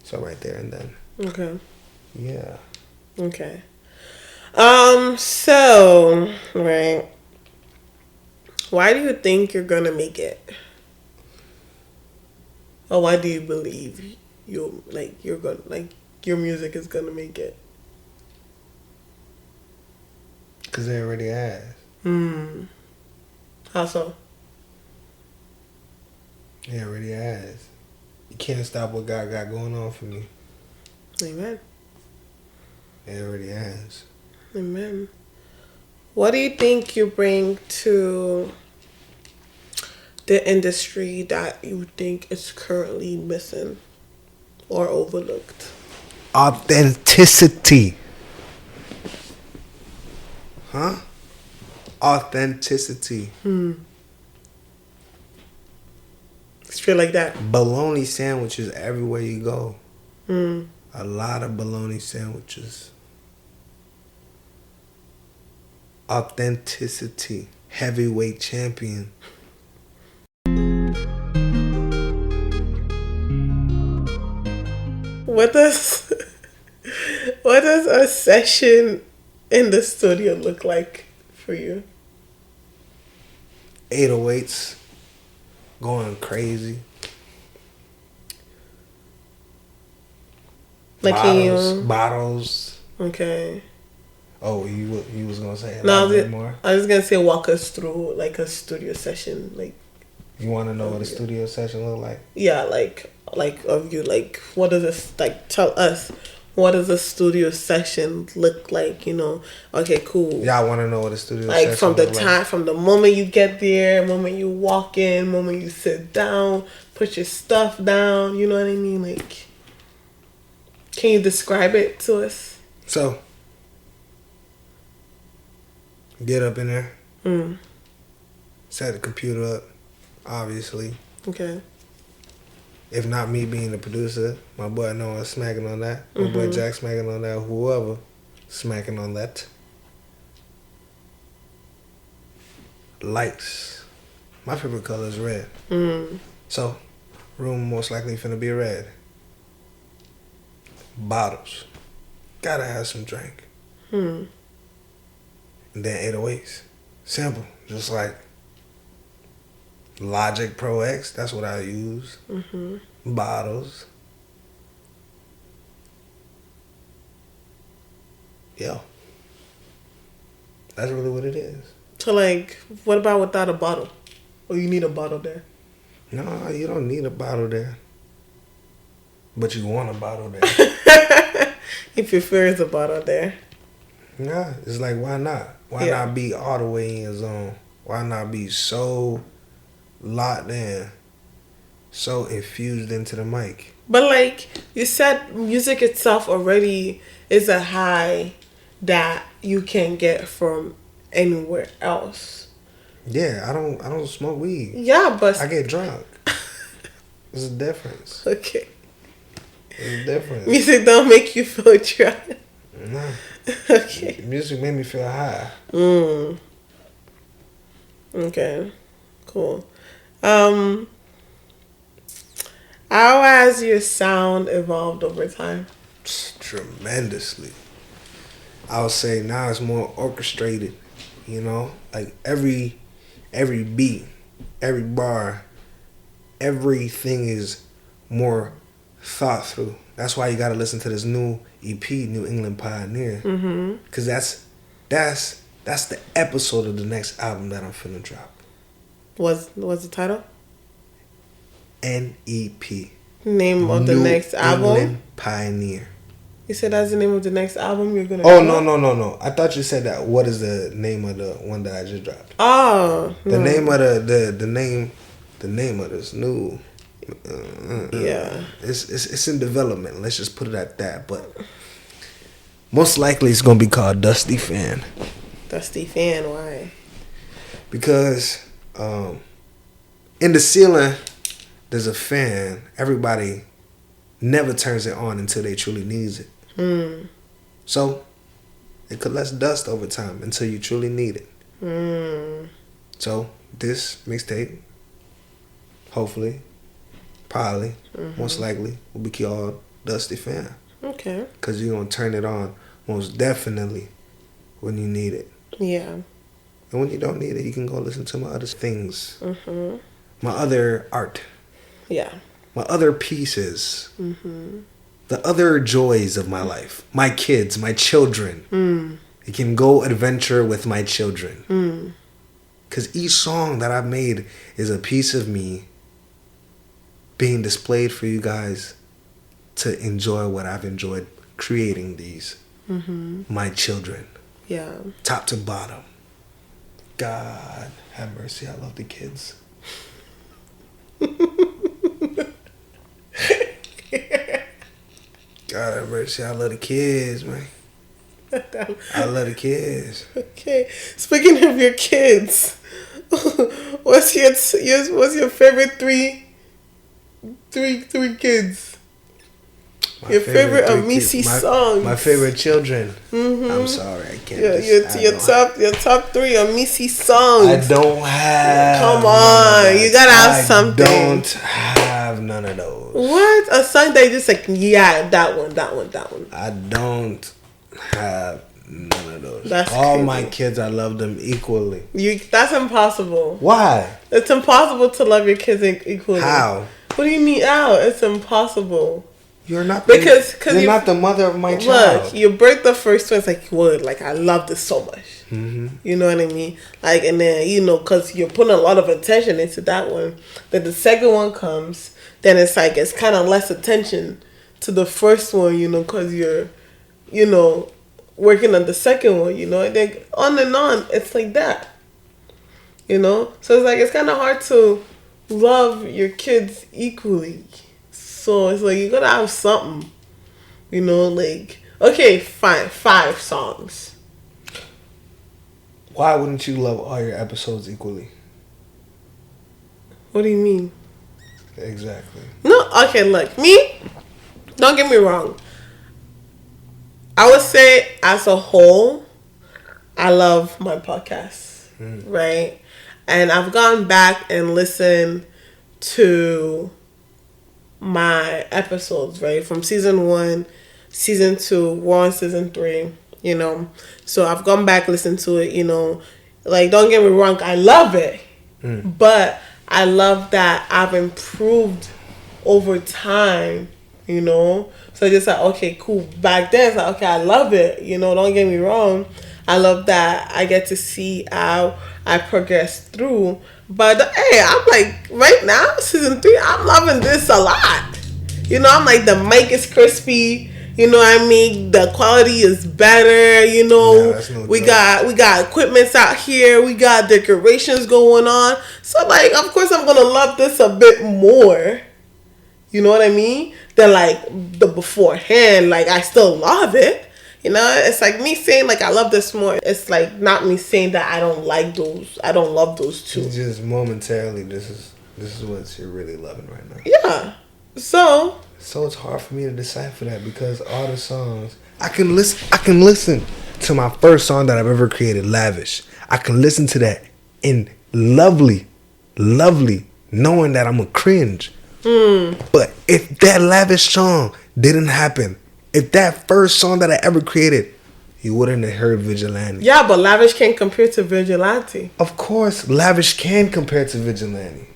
So right there and then. Okay. Yeah. Okay. So, right. Why do you think you're gonna make it? Or why do you believe your music is gonna make it? Cause they already has. How so? It already has. You can't stop what God got going on for me. Amen. It already has. Amen. What do you think you bring to the industry that you think is currently missing or overlooked? Authenticity. Huh? Authenticity. Straight like that. Bologna sandwiches everywhere you go. A lot of bologna sandwiches. Authenticity. Heavyweight champion. What does a session in the studio look like for you? 808s. Going crazy. Like bottles. Okay. Oh, you was gonna say more? I was gonna say walk us through like a studio session, like. You want to know what a studio session look like? Yeah, like of you, like what does this like? Tell us what does a studio session look like? You know, okay, cool. Y'all want to know what a studio Like session from the look time, from the moment you get there, moment you walk in, moment you sit down, put your stuff down. You know what I mean? Like, can you describe it to us? So, get up in there. Set the computer up, obviously. Okay. If not me being the producer, my boy Noah smacking on that. My boy Jack smacking on that. Whoever smacking on that. Lights. My favorite color is red. So, room most likely finna be red. Bottles. Gotta have some drink. And then 808s. Simple. Just like Logic Pro X. That's what I use. Bottles. Yeah. That's really what it is. So, like, what about without a bottle? Or you need a bottle there? No, you don't need a bottle there. But you want a bottle there. If your fear is a bottle there. Nah, it's like, why not? Why not be all the way in your zone? Why not be so locked in, so infused into the mic? But like you said, music itself already is a high that you can get from anywhere else. Yeah, I don't smoke weed. Yeah, but I get drunk. There's a difference. Okay. There's a difference. Music don't make you feel drunk. Nah. Okay. Music made me feel high. Okay. Cool. How has your sound evolved over time? Tremendously. I would say now it's more orchestrated. You know, like every beat, every bar, everything is more thought through. That's why you got to listen to this new EP, New England Pioneer, because that's the episode of the next album that I'm finna drop. What's the title? NEP. Name of the next album? New England Pioneer. You said that's the name of the next album you're gonna. Oh no! I thought you said that. What is the name of the one that I just dropped? Oh, the name of the name of this new. Yeah, it's in development. Let's just put it at that. But most likely it's gonna be called Dusty Fan. Dusty Fan, why? Because in the ceiling there's a fan. Everybody never turns it on until they truly needs it. So it collects dust over time until you truly need it. So this mixtape, hopefully, probably, most likely, will be called Dusty Fan. Okay. Because you're going to turn it on most definitely when you need it. Yeah. And when you don't need it, you can go listen to my other things. My other art. Yeah. My other pieces. The other joys of my life. My kids, my children. You can go adventure with my children. Because each song that I've made is a piece of me being displayed for you guys to enjoy what I've enjoyed creating these. My children. Yeah. Top to bottom. God have mercy. I love the kids. God have mercy. I love the kids, man. I love the kids. Okay. Speaking of your kids, what's your favorite three kids? Your favorite Amisi songs. My favorite children. I'm sorry, I can't. Your top three Amisi songs. I don't have. Come on, you gotta have something. I don't have none of those. What? A song that you just like? Yeah, that one. I don't have none of those. That's all crazy. My kids. I love them equally. That's impossible. Why? It's impossible to love your kids equally. How? What do you mean? How? It's impossible. You're not because you're not the mother of my child. Look, you birthed the first one. It's like you would like. I love this so much. You know what I mean? Like, and then because you're putting a lot of attention into that one. Then the second one comes. Then it's like it's kind of less attention to the first one, because you're, working on the second one, and then on and on. It's like that, So it's like, it's kind of hard to love your kids equally. So it's like, you gotta have something, like, okay, fine, 5 songs. Why wouldn't you love all your episodes equally? What do you mean? Exactly. No, okay, look, me, don't get me wrong. I would say, as a whole, I love my podcast, right? And I've gone back and listened to my episodes, right? From season 1, season 2, we're on season 3, So I've gone back, listened to it, Like, don't get me wrong, I love it. But I love that I've improved over time, So just like, okay, cool. Back then, it's like, okay, I love it, don't get me wrong. I love that I get to see how I progress through. But, hey, I'm like, right now, season 3, I'm loving this a lot. I'm like, the mic is crispy. You know what I mean? The quality is better, No we got equipments out here. We got decorations going on. So, like, of course, I'm going to love this a bit more. You know what I mean? Than, like, the beforehand. Like, I still love it. It's like me saying, like, I love this more. It's like not me saying that I don't like those. I don't love those two. It's just momentarily, this is what you're really loving right now. Yeah. So it's hard for me to decipher that because all the songs I can listen to my first song that I've ever created, Lavish. I can listen to that in lovely, knowing that I'm a cringe. But if that Lavish song didn't happen, if that first song that I ever created, you wouldn't have heard Vigilante. Yeah, but Lavish can't compare to Vigilante. Of course, Lavish can compare to Vigilante.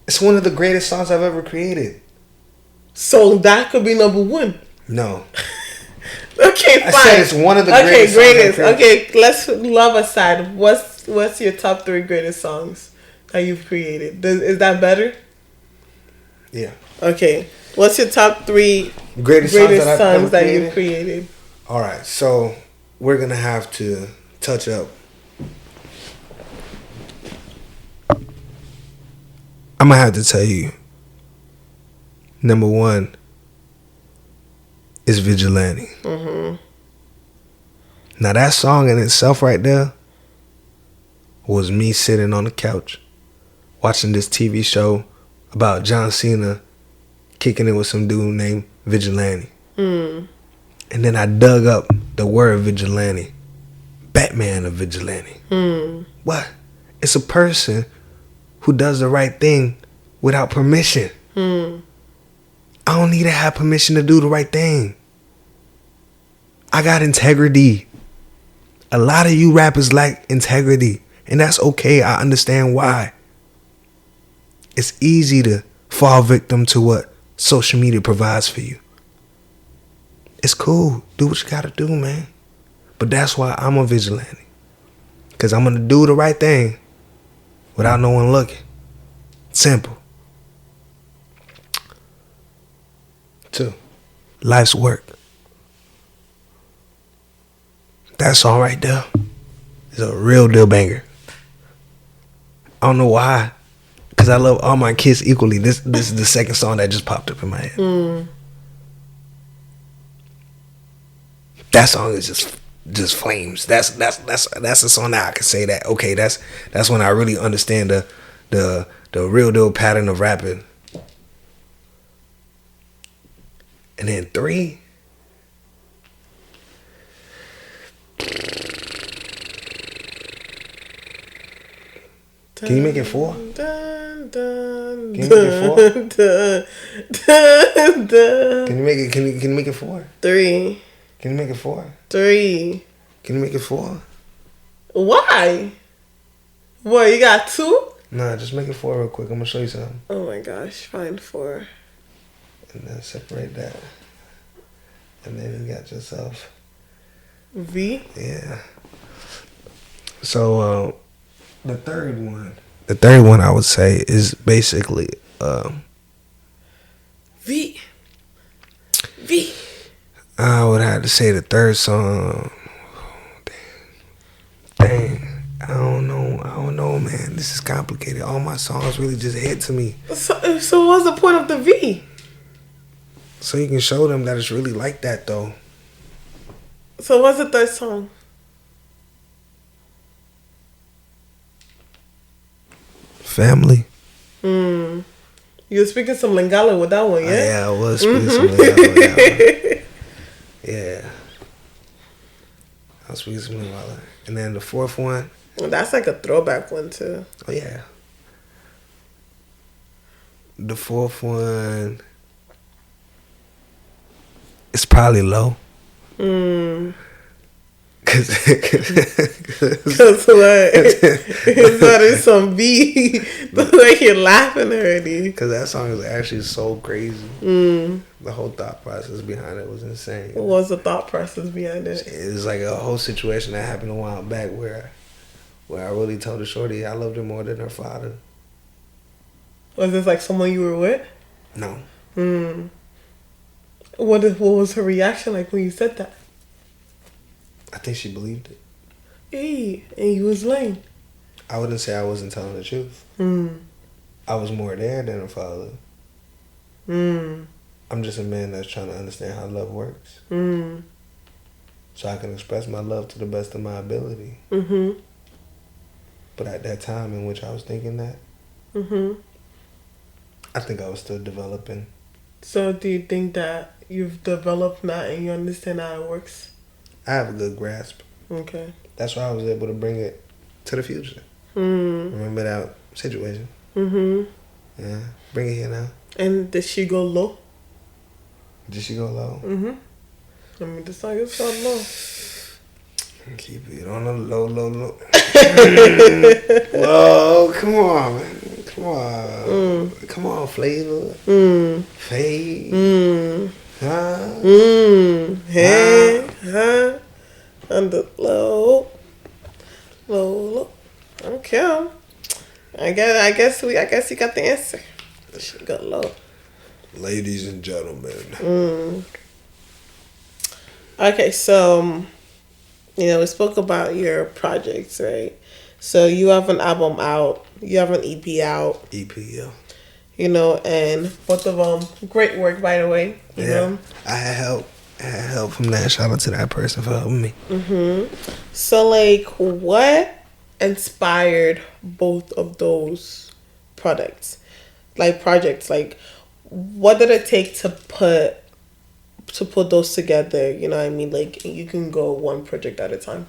It's one of the greatest songs I've ever created. So that could be number 1. No. Okay, fine. I said it's one of the greatest. Greatest. Okay, let's love aside. What's your top 3 greatest songs that you've created? Is that better? Yeah. Okay. What's your top 3 greatest songs that you've created? All right, so we're gonna have to touch up. I'm gonna have to tell you. Number 1 is Vigilante. Now that song in itself right there was me sitting on the couch watching this TV show about John Cena kicking it with some dude named Vigilante. And then I dug up the word vigilante. Batman of Vigilante. What? It's a person who does the right thing without permission. I don't need to have permission to do the right thing. I got integrity. A lot of you rappers lack integrity. And that's okay. I understand why. It's easy to fall victim to what social media provides for you. It's cool. Do what you gotta do, man. But that's why I'm a vigilante. Because I'm gonna do the right thing without no one looking. Simple. 2, Life's Work. That song right there is a real deal banger. I don't know why. Because I love all my kids equally. This is the second song that just popped up in my head. That song is just flames. That's a song that I can say that, okay, that's when I really understand the real deal pattern of rapping. And then 3. Can you make it 4? Can you make it 4? Can you make it 4? 3. Can you make it 4? 3. Can you make it 4? Why? What, you got 2? Nah, just make it 4 real quick. I'm gonna show you something. Oh my gosh, fine, 4. And then separate that. And then you got yourself V? Yeah. So the third one I would say is basically V. V. I would have to say the third song. Dang. I don't know, man. This is complicated. All my songs really just hit to me. So what's the point of the V? So you can show them that it's really like that, though. So what's the third song? Family. You were speaking some Lingala with that one, yeah? Yeah, I was speaking some Lingala with that one. Yeah. I was speaking some Lingala. And then the fourth one. Well, that's like a throwback one, too. Oh, yeah. The fourth one. It's probably low. Cause what? It's not in some B. The way you're laughing already. Cause that song is actually so crazy. The whole thought process behind it was insane. What was the thought process behind it? It's like a whole situation that happened a while back where I really told the shorty I loved her more than her father. Was this like someone you were with? No. What was her reaction like when you said that? I think she believed it. Hey, and you was lame. I wouldn't say I wasn't telling the truth. I was more there than her father. I'm just a man that's trying to understand how love works. So I can express my love to the best of my ability. But at that time in which I was thinking that, I think I was still developing. So do you think that you've developed now and you understand how it works? I have a good grasp. Okay. That's why I was able to bring it to the future. Remember that situation? Yeah. Bring it here now. And did she go low? Did she go low? I mean, the song is so low. Keep it on the low. Whoa, come on, man. Come on, flavor. Fade. Hey, on the low. Okay. I guess you got the answer. She got low. Ladies and gentlemen. Okay, so we spoke about your projects, right? So you have an album out, you have an EP out. EP, yeah. And both of them great work, by the way. You know? I had help from that. Shout out to that person for helping me. So, like, what inspired both of those projects? Like, what did it take to put those together? You know what I mean? Like, you can go one project at a time.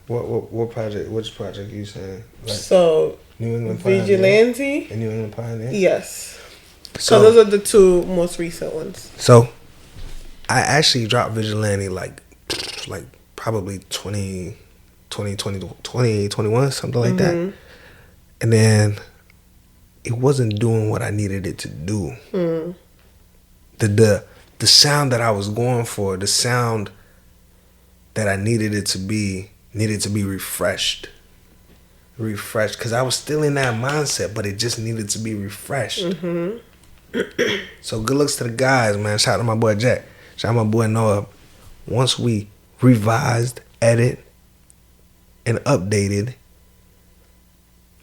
What project? Which project you saying? Like, so, New England Vigilante and New England Pioneer. Yes. So those are the two most recent ones. So, I actually dropped Vigilante like probably 2021, something like that. And then it wasn't doing what I needed it to do. The sound that I was going for, the sound that I needed it to be, needed to be refreshed, because I was still in that mindset, but it just needed to be refreshed. So good looks to the guys, man. Shout out to my boy Jack. Shout out to my boy Noah. Once we revised, edit, and updated,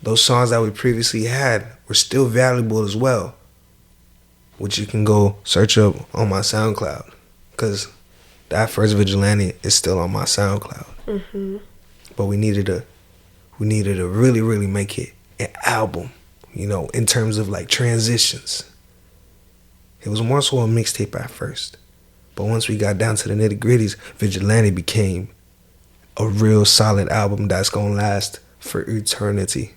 those songs that we previously had were still valuable as well, which you can go search up on my SoundCloud, because that first Vigilante is still on my SoundCloud. But we needed to really, really make it an album, in terms of like transitions. It was more so a mixtape at first. But once we got down to the nitty-gritties, Vigilante became a real solid album that's gonna last for eternity.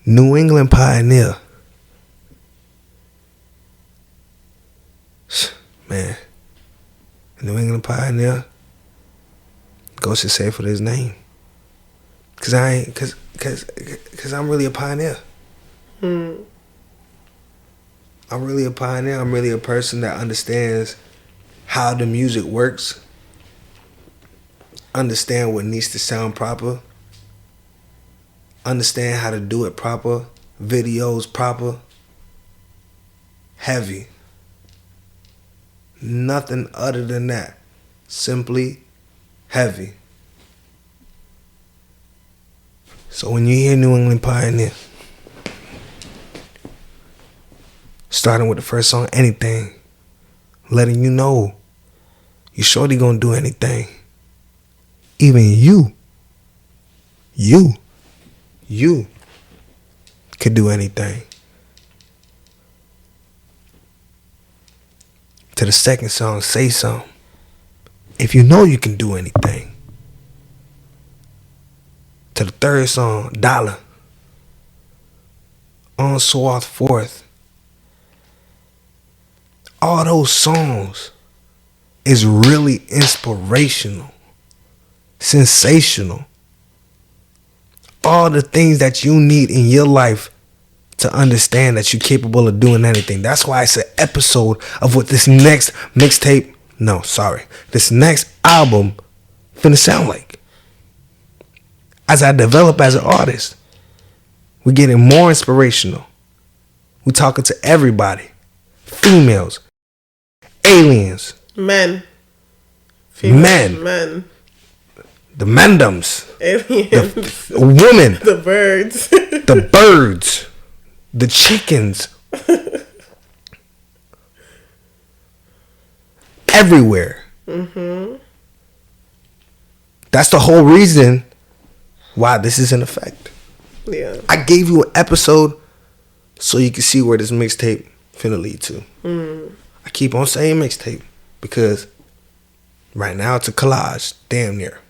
New England Pioneer. Man. New England Pioneer goes to say for his name. Cause I'm really a pioneer. I'm really a pioneer. I'm really a person that understands how the music works, understand what needs to sound proper, understand how to do it proper, videos proper, heavy. Nothing other than that. Simply heavy. So when you hear New England Pioneer, starting with the first song, Anything, letting you know you surely gonna do anything. Even you could do anything. To the second song, Say Something. If you know you can do anything. To the third song, Dollar. On Swarth Fourth. All those songs is really inspirational, sensational. All the things that you need in your life to understand that you're capable of doing anything. That's why it's an episode of what this next mixtape, this next album finna sound like. As I develop as an artist, we're getting more inspirational. We're talking to everybody. Females, aliens, men, the mandums, aliens, the women, the birds, the birds, the chickens, everywhere. Mm-hmm. That's the whole reason why this is in effect. Yeah. I gave you an episode so you can see where this mixtape finna lead to. I keep on saying mixtape because right now it's a collage, damn near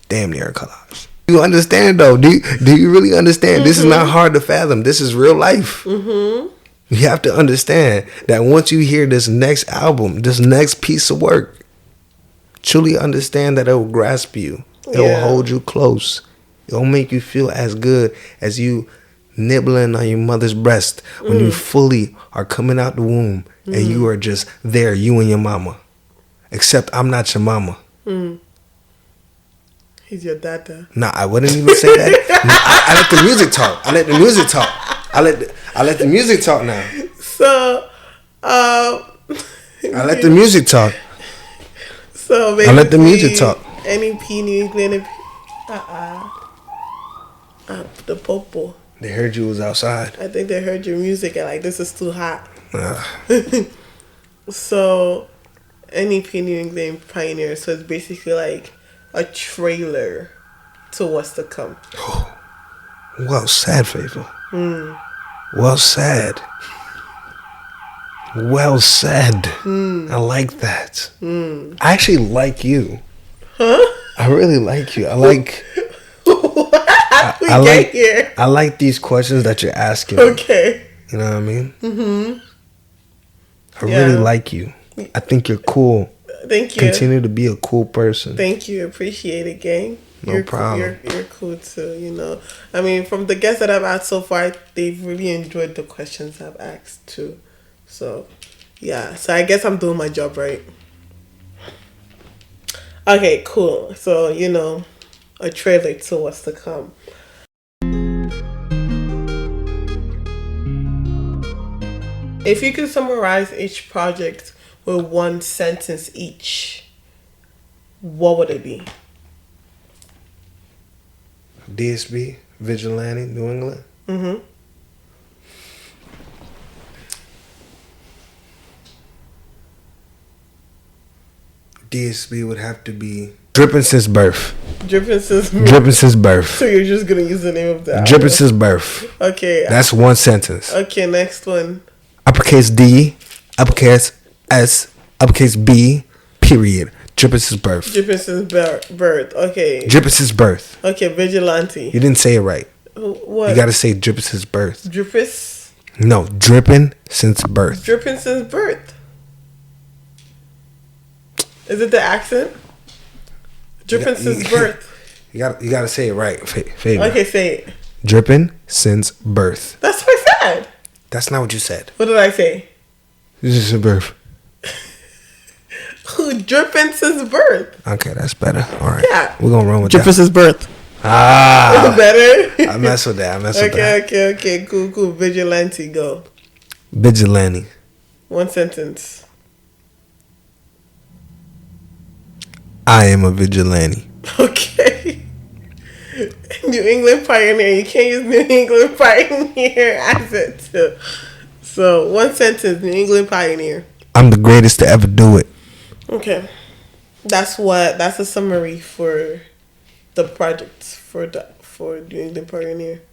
a collage. You understand though? Do you really understand? This is not hard to fathom. This is real life. You have to understand that once you hear this next album, this next piece of work, truly understand that it will grasp you. It will hold you close. It will make you feel as good as you nibbling on your mother's breast when you fully are coming out the womb and you are just there, you and your mama. Except I'm not your mama. He's your dada. Nah, I wouldn't even say that. I let the music talk. I let the music talk now. So, I let the music talk. So I let the music talk. NEP New England. The popo. They heard you was outside. I think they heard your music and like, this is too hot. So, NEP New England Pioneer. So it's basically like a trailer to what's to come. Oh, well said, Faithful. Well said. Well said. I like that. I actually like you. Huh? I really like you. I like. I like these questions that you're asking. Okay. You know what I mean? I really like you. I think you're cool. Thank you. Continue to be a cool person. Thank you. Appreciate it, gang. No problem. You're cool too, you know. I mean, from the guests that I've asked so far, they've really enjoyed the questions I've asked too. So, yeah. So I guess I'm doing my job right. Okay, cool. So, you know, a trailer to what's to come. If you could summarize each project with one sentence each, what would it be? DSB, Vigilante, New England. DSB would have to be Drippin' Since Birth. Drippin' Since Birth. So you're just going to use the name of that? Drippin' Since Birth. Okay. That's one sentence. Okay, next one. Uppercase D, uppercase S, uppercase B, period. Drippin' Since Birth. Drippin' Since birth. Okay. Drippin' Since Birth. Okay, Vigilante. You didn't say it right. What? You gotta say Drippin' Since Birth. Drippin'? No, Drippin' Since Birth. Drippin' Since birth. Is it the accent? Drippin' Since birth. You gotta say it right. Favor. Okay, say it. Drippin' Since Birth. That's what I said. That's not what you said. What did I say? This is birth. Drippin' Since birth. Okay, that's better. All right. Yeah. We're gonna run with Drippin' that. Since birth. Ah. Is it better? I mess with that. Okay, cool. Vigilante, go. Vigilante. One sentence. I am a vigilante. Okay. New England pioneer. You can't use New England pioneer as it too. So one sentence. New England pioneer. I'm the greatest to ever do it. Okay. That's a summary for the project for New England pioneer.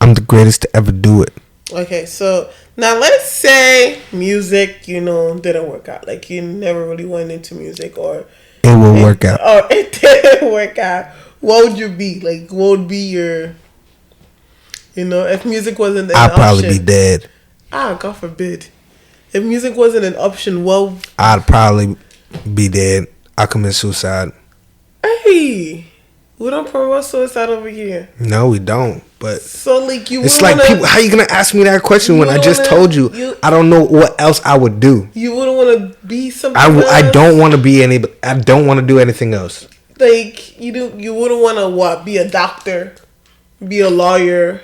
I'm the greatest to ever do it. Okay, so now let's say music, didn't work out. Like you never really went into music, or it will work out. Or it didn't work out. What would you be? Like, what would be your, if music wasn't an option? I'd probably be dead. God forbid. If music wasn't an option, well, I'd probably be dead. I commit suicide. Hey, we don't promote suicide over here. No, we don't. But so like you, it's like people. How you gonna ask me that question when I just told you I don't know what else I would do? You wouldn't want to be something. I don't want to be any. I don't want to do anything else. Like you wouldn't want to what? Be a doctor, be a lawyer.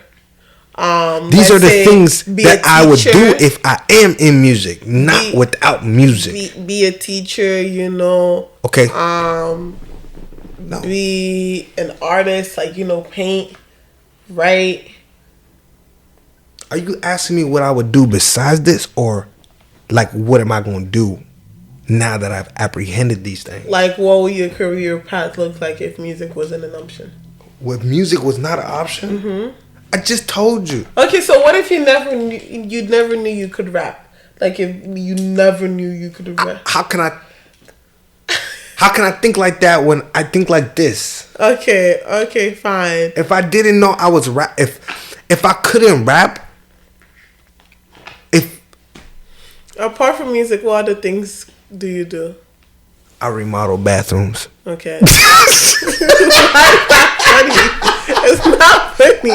These are the things that I would do if I am in music, not without music. Be a teacher, Okay. No. Be an artist, like paint. Right. Are you asking me what I would do besides this, or like what am I going to do now that I've apprehended these things? Like what would your career path look like if music wasn't an option? If music was not an option? Mm-hmm. I just told you. Okay, so what if you never knew you could rap? Like if you never knew you could rap. How can I think like that when I think like this? Okay, fine. If I didn't know I was rap, if I couldn't rap, apart from music, what other things do you do? I remodel bathrooms. Okay. It's not funny.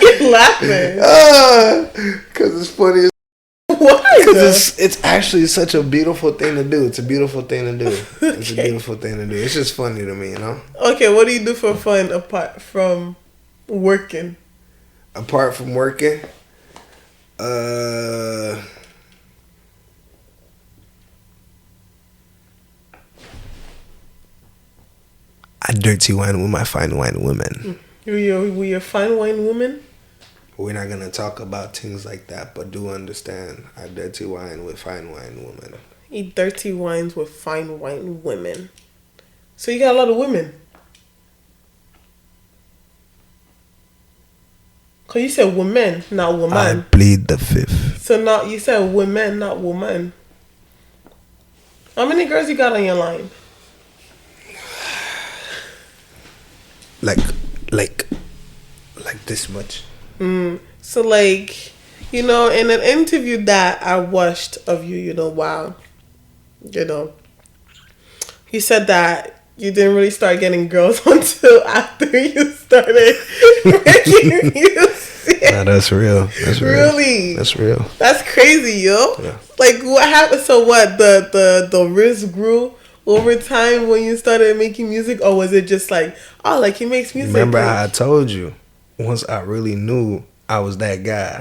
You're laughing. Because it's funny. Why? Because it's actually such a beautiful thing to do. It's a beautiful thing to do. It's a beautiful thing to do. It's just funny to me, Okay, what do you do for fun apart from working? Apart from working? I dirty wine with my fine wine women. You're a fine wine woman? We're not going to talk about things like that, but do understand. I dirty wine with fine wine women. Eat dirty wines with fine wine women. So you got a lot of women. Because you said women, not woman. I plead the fifth. So now you said women, not woman. How many girls you got on your line? Like this much. So like, in an interview that I watched of you, wow, you said that you didn't really start getting girls until after you started making music. Nah, that's real. That's real. Really? That's real. That's crazy, yo. Yeah. Like what happened? So what? The risk grew over time when you started making music, or was it just like, oh, like he makes music? Remember how I told you? Once I really knew I was that guy.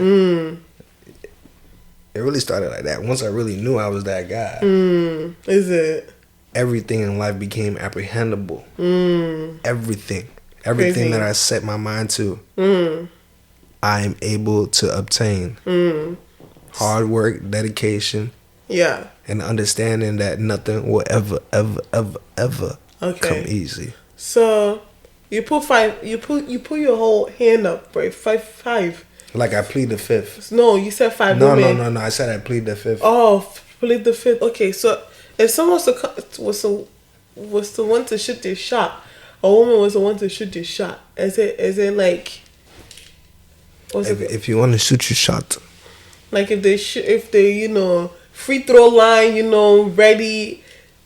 It really started like that. Once I really knew I was that guy. Is it? Everything in life became apprehendable. Everything Crazy. that I set my mind to, I am able to obtain. Hard work, dedication, and understanding that nothing will ever come easy. So you put five. You put your whole hand up, right? Five. Like I plead the fifth. No, you said five. No. I said I plead the fifth. Oh, plead the fifth. Okay, so if someone was the one to shoot their shot, a woman was the one to shoot your shot. Is it like? If you want to shoot your shot, like if they free throw line, ready,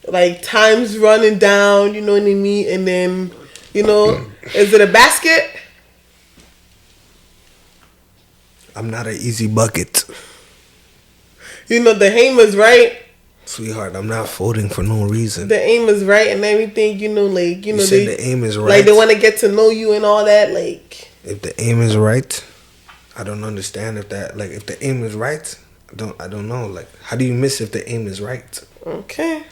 like time's running down, you know what I mean, and then is it a basket? I'm not an easy bucket. The aim is right. Sweetheart, I'm not folding for no reason. The aim is right and everything, You said the aim is right. Like they want to get to know you and all that, like. If the aim is right, I don't understand if that, like, if the aim is right. I don't know. Like, how do you miss if the aim is right? Okay.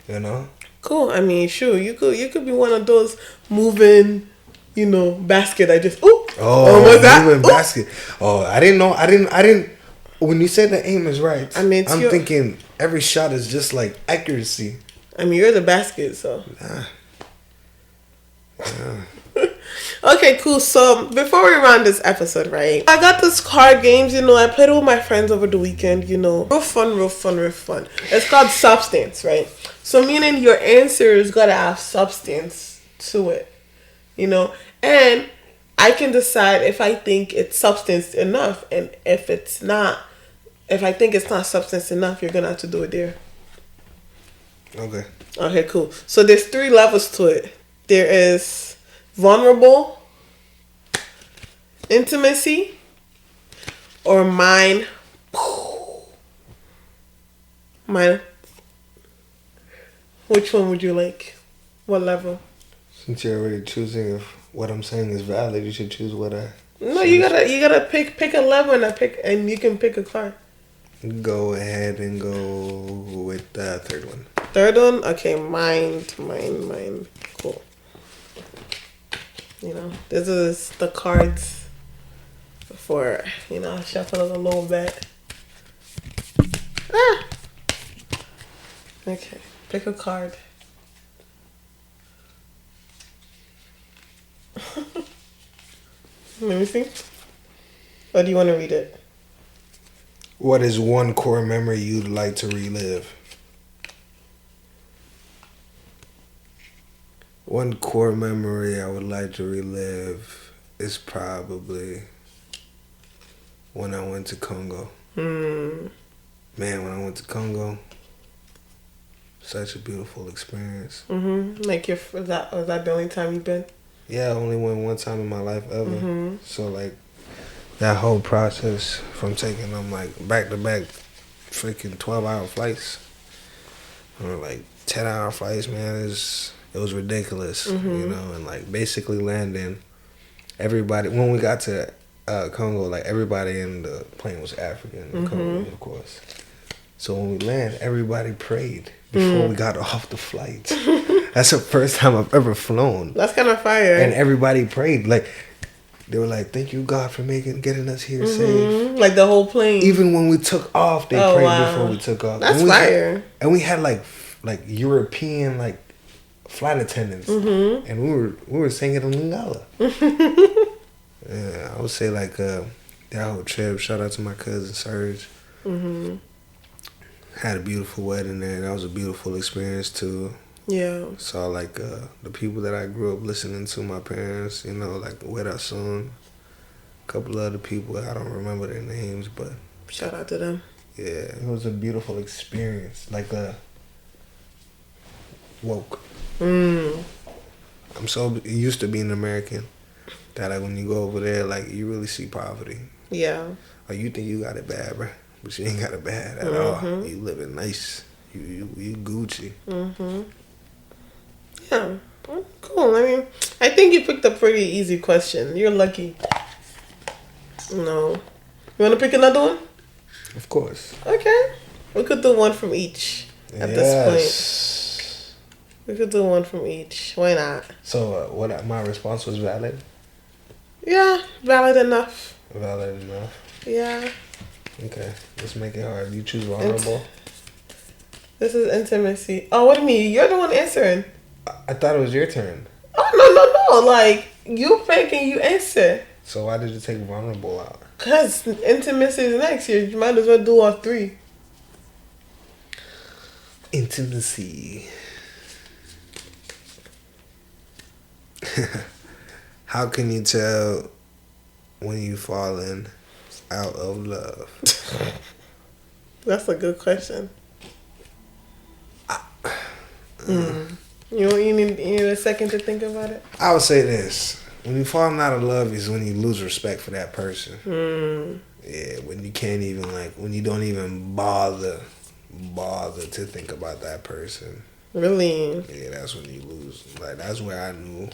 You know? Cool. I mean, sure. You could be one of those moving, basket. I just what's that? Moving basket. Oh, I didn't know. I didn't. When you say the aim is right, I mean, I'm thinking every shot is just like accuracy. I mean, you're the basket, so. Nah. Okay, cool. So before we round this episode, right? I got this card games. I played it with my friends over the weekend. Real fun, real fun, real fun. It's called substance, right? So meaning your answers gotta have substance to it, and I can decide if I think it's substance enough, and if it's not, if I think it's not substance enough, you're gonna have to do it there. Okay. Okay, cool. So there's 3 levels to it. There is vulnerable, intimacy, or mine. Mine. Which one would you like? What level? Since you're already choosing if what I'm saying is valid, you should choose what I. No, you gotta pick a level and you can pick a card. Go ahead and go with the third one. Third one? Okay, mind. Cool. This is the cards for, shuffle it a little bit. Ah! Okay, pick a card. Let me see. Or do you want to read it? What is one core memory you'd like to relive? One core memory I would like to relive is probably when I went to Congo. Man, when I went to Congo, such a beautiful experience. Like, was that the only time you've been? Yeah, I only went one time in my life ever. So, like, that whole process from taking them, like, back-to-back freaking 12-hour flights, or, like, 10-hour flights, man, it was ridiculous, and, like, basically landing, everybody, when we got to Congo, like, everybody in the plane was African, Congo, of course. So when we landed, everybody prayed before we got off the flight. That's the first time I've ever flown. That's kind of fire. And everybody prayed. Like, they were like, thank you, God, for getting us here safe. Like the whole plane. Even when we took off, they prayed before we took off. That's fire. And we had like European, like, flight attendants. And we were singing in Lingala. Yeah, I would say, like, that whole trip, shout out to my cousin Serge. Had a beautiful wedding there. That was a beautiful experience too. Yeah. Saw, like, the people that I grew up listening to, my parents, like with our son. A couple other people, I don't remember their names, but shout out to them. Yeah, it was a beautiful experience. Like woke. I'm so used to being American that, like, when you go over there, like, you really see poverty. Yeah. Like, you think you got it bad, bro. But you ain't got it bad at all. You living nice. You Gucci. Yeah. Cool. I mean, I think you picked a pretty easy question. You're lucky. No. You want to pick another one? Of course. Okay. We could do one from each at this point. We could do one from each. Why not? So, what my response was valid? Yeah, valid enough. Valid enough. Yeah. Okay, let's make it hard. You choose vulnerable. This is intimacy. Oh, what do you mean? You're the one answering. I thought it was your turn. Oh, no. Like, you pick and you answer. So why did you take vulnerable out? Because intimacy is next. You might as well do all 3. Intimacy. How can you tell when you've fallen out of love? That's a good question. You need a second to think about it? I would say this. When you fall out of love is when you lose respect for that person. Yeah, when you can't even, like, when you don't even bother to think about that person. Really? Yeah, that's when you lose. Like, that's where I knew.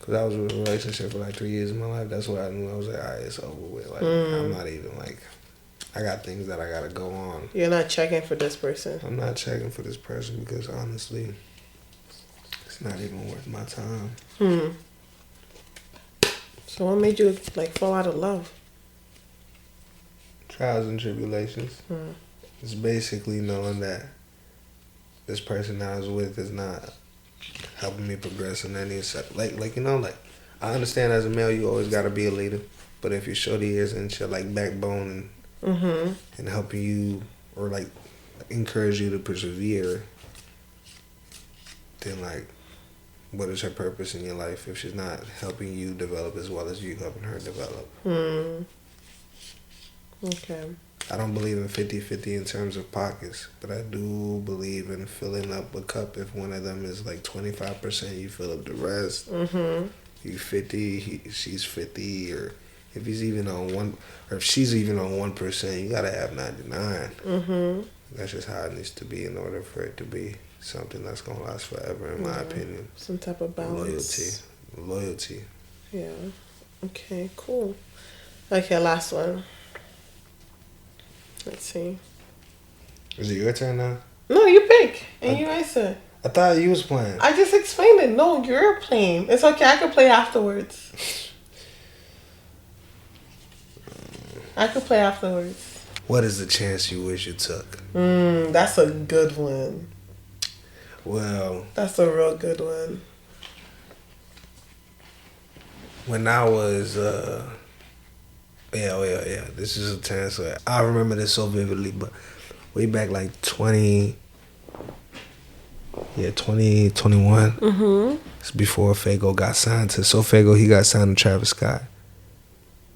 Because I was in a relationship for like 3 years of my life. That's what I knew. I was like, all right, it's over with. Like, I'm not even like, I got things that I got to go on. You're not checking for this person. I'm not checking for this person because honestly, it's not even worth my time. So what made you like fall out of love? Trials and tribulations. It's basically knowing that this person I was with is not helping me progress in any like you know, like I understand as a male you always gotta be a leader, but if your shorty isn't your like backbone and helping you or like encourage you to persevere, then like what is her purpose in your life if she's not helping you develop as well as you helping her develop? Okay. I don't believe in 50-50 in terms of pockets, but I do believe in filling up a cup. If one of them is like 25%, you fill up the rest. You 50, she's 50, or if he's even on one, or if she's even on 1%, you gotta have 99. That's just how it needs to be in order for it to be something that's gonna last forever, in my opinion. Some type of balance. Loyalty. Yeah. Okay. Cool. Okay. Last one. Let's see. Is it your turn now? No, you pick and you answer. I thought you was playing. I just explained it. No, you're playing. It's okay. I can play afterwards. What is the chance you wish you took? That's a good one. Well, that's a real good one. When I was, this is a chance where I remember this so vividly, but way back like 2021. It's before Fago got signed to. So Fago, he got signed to Travis Scott.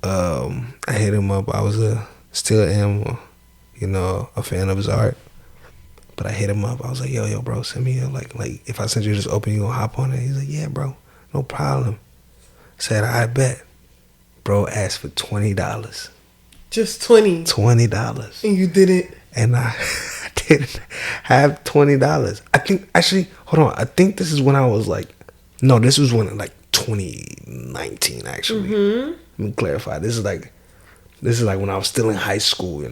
I hit him up. I was still am, a fan of his art. But I hit him up. I was like, yo, bro, send me like if I send you this open, you gonna hop on it? He's like, yeah, bro, no problem. Said, I bet. Bro asked for $20. Just $20. $20. And you didn't. And I didn't have $20. I think, actually, hold on. I think this is when I was like, no, this was when like 2019, actually. Let me clarify. This is like when I was still in high school,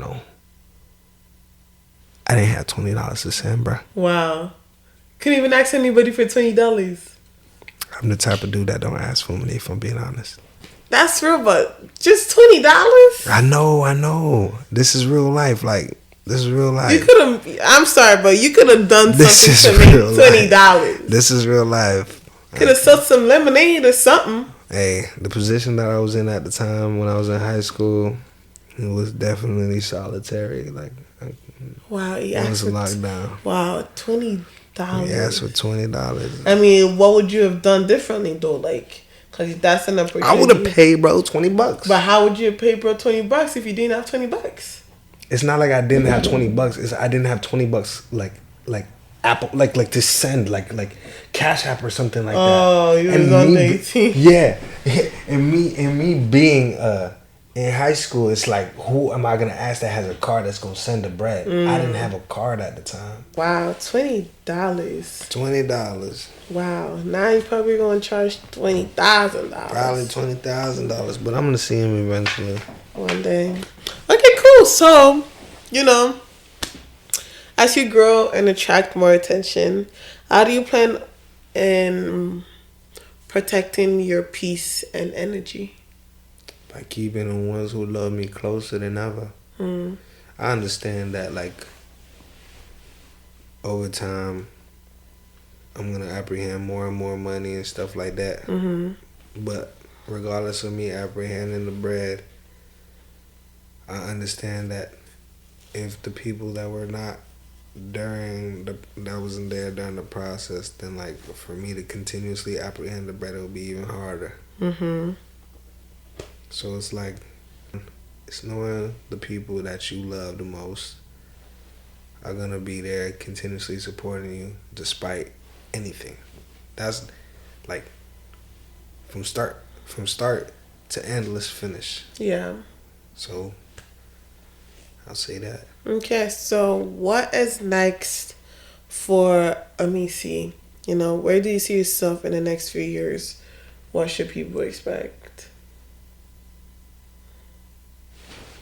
I didn't have $20 to send, bro. Wow. Couldn't even ask anybody for $20. I'm the type of dude that don't ask for money, if I'm being honest. That's real, but just $20? I know. This is real life. This is real life. You could have, I'm sorry, but you could have done something to make $20. This is real life. Could have sold some lemonade or something. Hey, the position that I was in at the time when I was in high school, it was definitely solitary. Wow, it was a lockdown. Wow, $20. He asked for $20. I mean, what would you have done differently though? Cause that's an opportunity. I would have paid bro $20. But how would you pay bro $20 if you didn't have $20? It's not like I didn't have $20. It's I didn't have $20 like Apple like to send like Cash App or something like that. Oh, you was on 18. Yeah, and me being in high school, it's like, who am I gonna ask that has a card that's gonna send the bread? I didn't have a card at the time. Wow, $20. $20. Wow, now you're probably gonna charge $20,000. Probably $20,000, but I'm gonna see him eventually. One day. Okay, cool. So, as you grow and attract more attention, how do you plan in protecting your peace and energy? By keeping the ones who love me closer than ever. I understand that, over time, I'm going to apprehend more and more money and stuff like that. But regardless of me apprehending the bread, I understand that if the people that were not that wasn't there during the process, then for me to continuously apprehend the bread, it would be even harder. So it's it's knowing the people that you love the most are gonna be there continuously supporting you despite anything. That's from start to endless finish. Yeah. So I'll say that. Okay, so what is next for Amisi? Where do you see yourself in the next few years? what should people expect?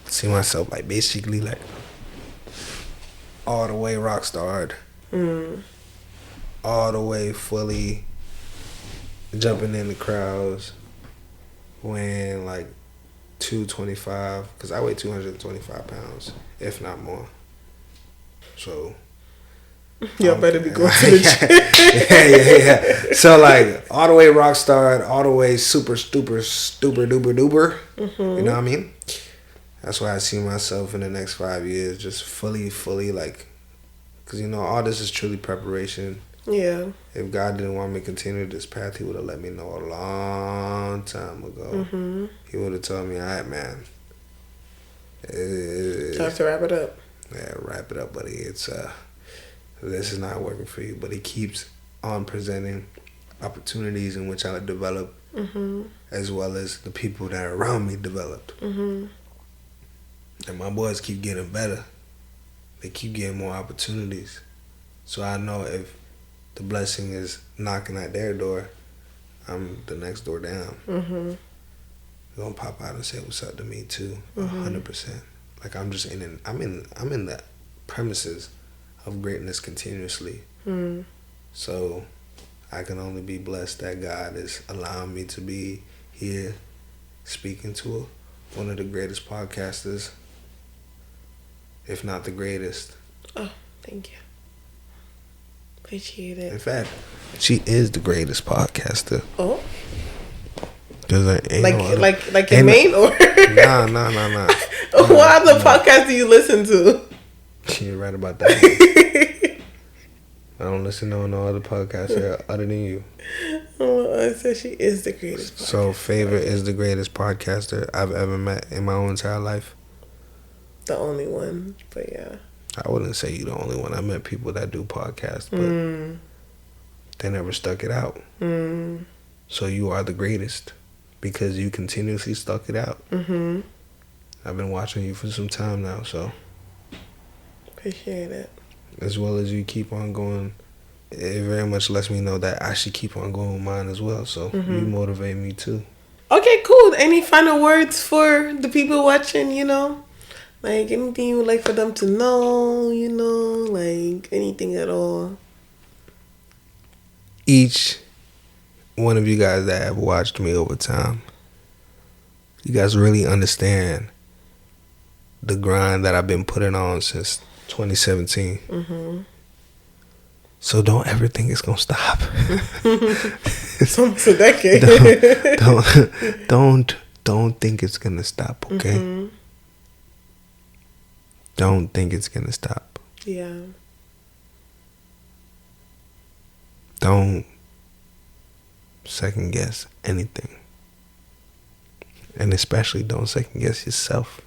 See myself like basically like all the way rock starred. All the way fully jumping in the crowds, weighing like 225, because I weigh 225 pounds, if not more. So Y'all better be going to the gym. yeah. So like all the way rock star, all the way super duper duper. You know what I mean? That's why I see myself in the next 5 years, just fully like, because you know all this is truly preparation. Yeah. If God didn't want me to continue this path, He would have let me know a long time ago. He would have told me, all right, man. Time to wrap it up. Yeah, wrap it up, buddy. It's this is not working for you. But He keeps on presenting opportunities in which I would develop, as well as the people that are around me developed. And my boys keep getting better. They keep getting more opportunities. So I know if the blessing is knocking at their door, I'm the next door down. They're gonna pop out and say what's up to me too, 100%. Like I'm in the premises of greatness continuously. So I can only be blessed that God is allowing me to be here speaking to one of the greatest podcasters, if not the greatest. Oh, thank you. Appreciate it. In fact, she is the greatest podcaster. Oh. Like your main or? Nah. What other podcast do you listen to? You're right about that. I don't listen to no other podcast here other than you. Oh, I said she is the greatest podcaster. So Favor is the greatest podcaster I've ever met in my whole entire life. The only one, but yeah. I wouldn't say you're the only one. I met people that do podcasts, but they never stuck it out. So you are the greatest because you continuously stuck it out. I've been watching you for some time now, so. Appreciate it. As well as you keep on going, it very much lets me know that I should keep on going with mine as well. So you motivate me too. Okay, cool. Any final words for the people watching, you know? Like anything you would like for them to know, you know? Like anything at all? Each one of you guys that have watched me over time, you guys really understand the grind that I've been putting on since 2017. So don't ever think it's gonna stop. It's almost a decade. don't think it's gonna stop, okay? Don't think it's gonna stop. Yeah. Don't second guess anything. And especially don't second guess yourself.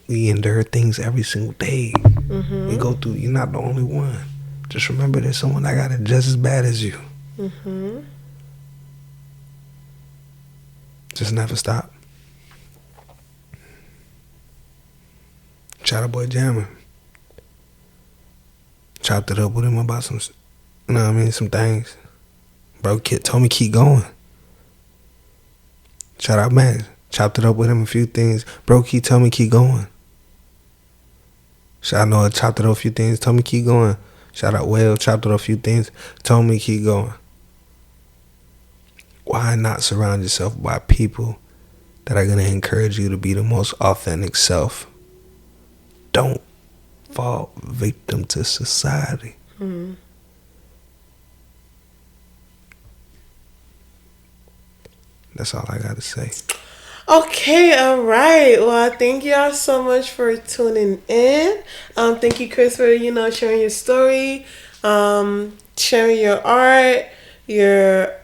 We endure things every single day. We go through, you're not the only one. Just remember there's someone that got it just as bad as you. Just never stop. Shadow Boy jamming. Chopped it up with him about some, you know what I mean, some things. Bro, kid told me keep going. Shout out Max. Chopped it up with him a few things. Bro, he told me keep going. Shout out Noah, chopped it up a few things. Told me keep going. Shout out Will, chopped it up a few things. Told me keep going. Why not surround yourself by people that are going to encourage you to be the most authentic self? Don't fall victim to society. That's all I got to say. Okay, all right. Well, thank y'all so much for tuning in. Thank you, Chris, for, you know, sharing your story, sharing your art, your,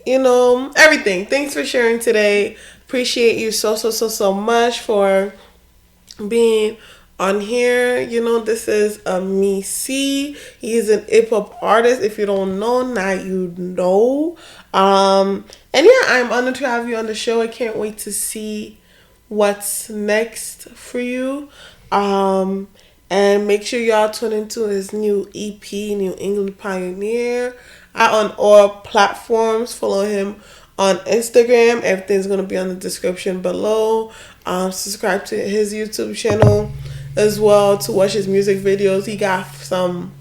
you know, everything. Thanks for sharing today. Appreciate you so much for being on here. You know, this is Amisi. He is an hip hop artist. If you don't know, now you know. And yeah, I'm honored to have you on the show. I can't wait to see what's next for you. And make sure y'all tune into his new EP, New England Pioneer. on all platforms. Follow him on Instagram. Everything's gonna be on the description below. Subscribe to his YouTube channel as well to watch his music videos. He got some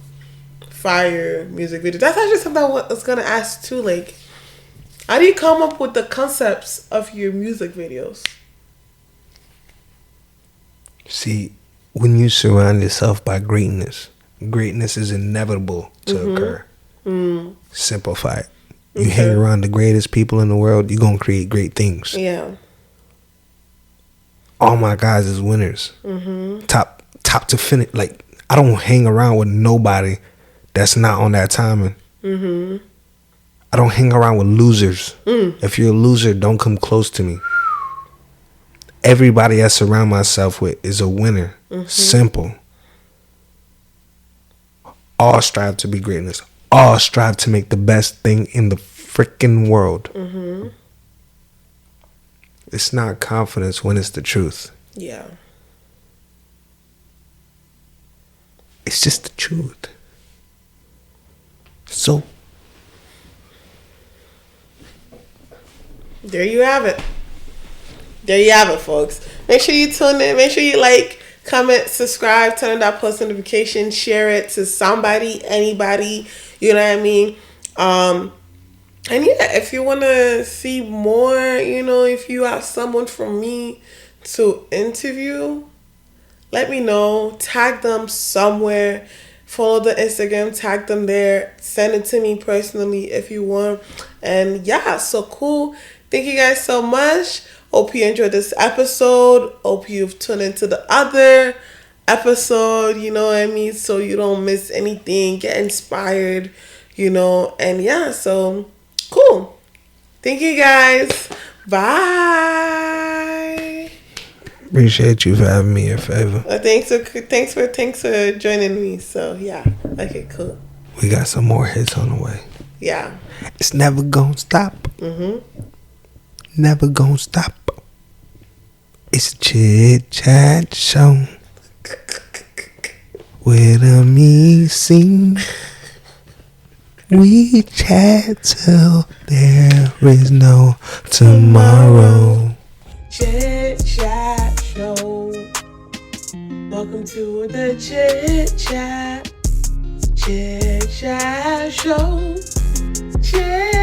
fire music videos. That's actually something I was gonna ask too. Like, how do you come up with the concepts of your music videos? See, when you surround yourself by greatness, greatness is inevitable to occur. Simplify it. You hang around the greatest people in the world, you're going to create great things. Yeah. All my guys is winners. Top to finish. Like, I don't hang around with nobody that's not on that timing. I don't hang around with losers. If you're a loser, don't come close to me. Everybody I surround myself with is a winner. Simple. All strive to be greatness. All strive to make the best thing in the freaking world. It's not confidence when it's the truth. Yeah. It's just the truth. So there you have it. There you have it, folks. Make sure you tune in. Make sure you like, comment, subscribe, turn on that post notification, share it to somebody, anybody. You know what I mean? And yeah, if you want to see more, you know, if you have someone from me to interview, let me know. Tag them somewhere. Follow the Instagram, tag them there. Send it to me personally if you want. And yeah, so cool. Thank you guys so much. Hope you enjoyed this episode. Hope you've tuned into the other episode, you know what I mean? So you don't miss anything. Get inspired, you know. And yeah, so cool. Thank you guys. Bye. appreciate you for having me, your favor. Thanks for joining me. So yeah. Okay, cool. We got some more hits on the way. Yeah. It's never gonna stop. Never gonna stop. It's a chit chat show with Amisi. We chat till there is no tomorrow. Chit chat show. Welcome to the chit chat. Chit chat show. Chit